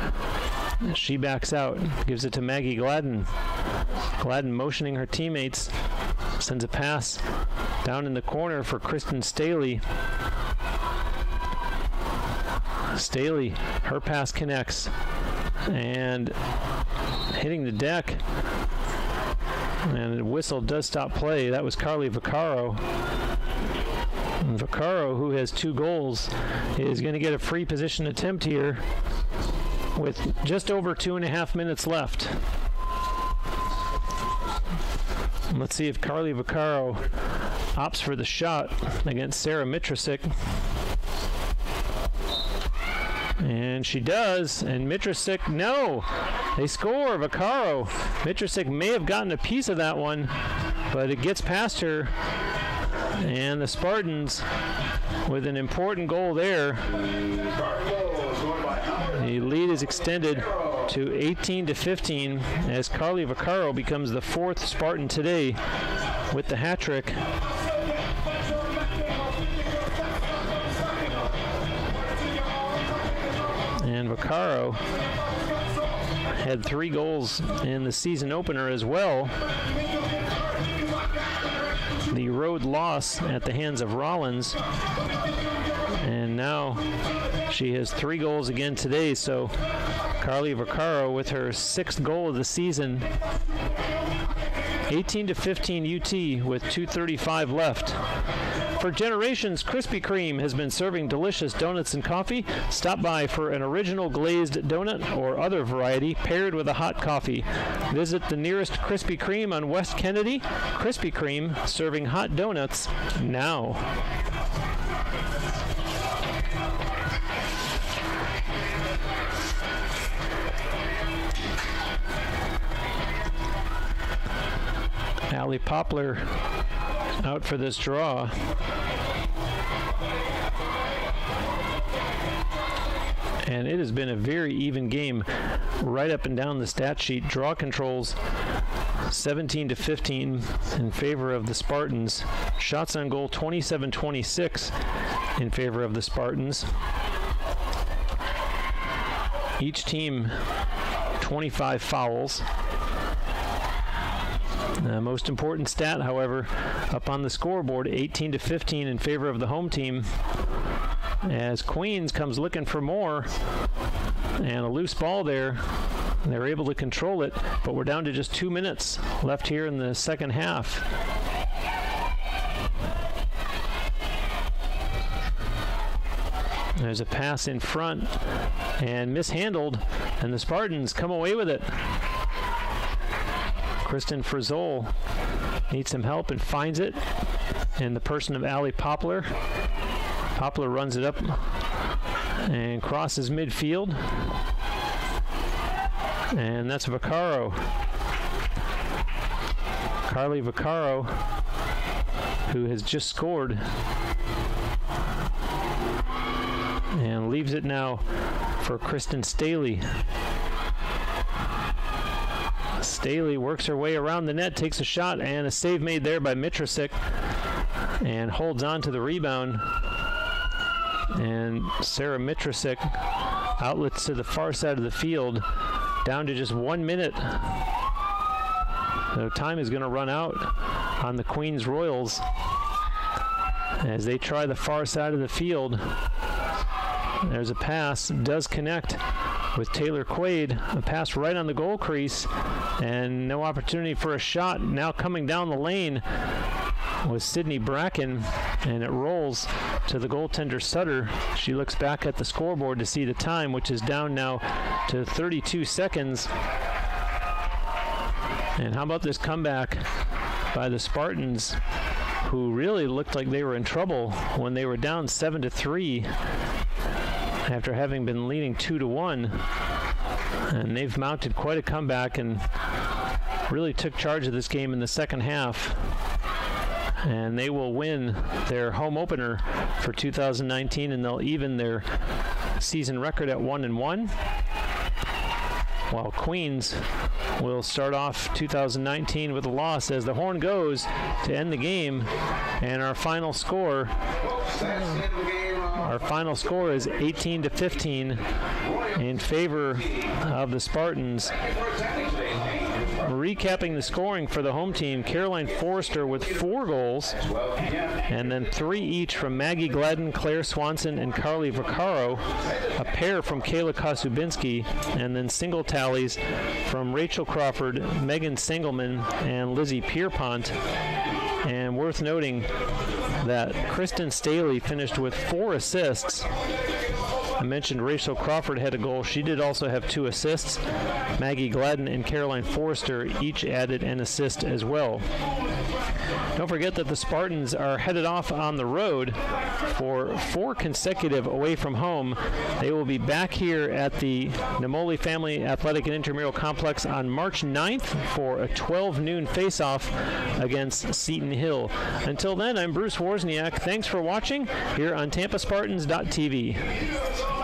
She backs out, gives it to Maggie Gladden. Gladden motioning her teammates, sends a pass down in the corner for Kristen Staley. Staley, her pass connects, and hitting the deck. And the whistle does stop play. That was Carly Vaccaro. And Vaccaro, who has 2 goals, is going to get a free position attempt here with just over 2.5 minutes left. Let's see if Carly Vaccaro opts for the shot against Sarah Mitrasek. And she does, and Mitrosik, no! They score, Vaccaro. Mitrosik may have gotten a piece of that one, but it gets past her. And the Spartans with an important goal there. The lead is extended to 18-15 as Carly Vaccaro becomes the fourth Spartan today with the hat trick. And Vaccaro had 3 goals in the season opener as well. The road loss at the hands of Rollins. And now she has 3 goals again today. So Carly Vaccaro with her 6th goal of the season. 18-15 UT with 2:35 left. For generations, Krispy Kreme has been serving delicious donuts and coffee. Stop by for an original glazed donut or other variety paired with a hot coffee. Visit the nearest Krispy Kreme on West Kennedy. Krispy Kreme serving hot donuts now. Allie Poplar out for this draw. And it has been a very even game right up and down the stat sheet. Draw controls 17-15 in favor of the Spartans. Shots on goal 27-26 in favor of the Spartans. Each team 25 fouls. The most important stat, however, up on the scoreboard, 18-15 in favor of the home team, as Queens comes looking for more, and a loose ball there. They're able to control it, but we're down to just 2 minutes left here in the second half. There's a pass in front and mishandled, and the Spartans come away with it. Kristen Frizzol needs some help and finds it in the person of Allie Poplar. Poplar runs it up and crosses midfield. And that's Vaccaro. Carly Vaccaro, who has just scored. And leaves it now for Kristen Staley. Staley works her way around the net, takes a shot, and a save made there by Mitrosik, and holds on to the rebound. And Sarah Mitrosik outlets to the far side of the field, down to just 1 minute. So time is going to run out on the Queens Royals as they try the far side of the field. There's a pass, does connect with Taylor Quaid, a pass right on the goal crease, and no opportunity for a shot. Now coming down the lane was Sydney Bracken, and it rolls to the goaltender Sutter. She looks back at the scoreboard to see the time, which is down now to 32 seconds. And how about this comeback by the Spartans, who really looked like they were in trouble when they were down 7-3 after having been leading 2-1. And they've mounted quite a comeback and really took charge of this game in the second half. And they will win their home opener for 2019, and they'll even their season record at 1-1. While Queens will start off 2019 with a loss as the horn goes to end the game. And our final score is 18-15 in favor of the Spartans. Recapping the scoring for the home team, Caroline Forrester with 4 goals, and then 3 each from Maggie Gladden, Claire Swanson, and Carly Vaccaro, a pair from Kayla Kosubinski, and then single tallies from Rachel Crawford, Megan Sengelman, and Lizzie Pierpont. And worth noting that Kristen Staley finished with 4 assists. I mentioned Rachel Crawford had a goal. She did also have 2 assists. Maggie Gladden and Caroline Forrester each added an assist as well. Don't forget that the Spartans are headed off on the road for 4 consecutive away from home. They will be back here at the Namoli Family Athletic and Intramural Complex on March 9th for a 12 noon face-off against Seton Hill. Until then, I'm Bruce Wozniak. Thanks for watching here on TampaSpartans.tv.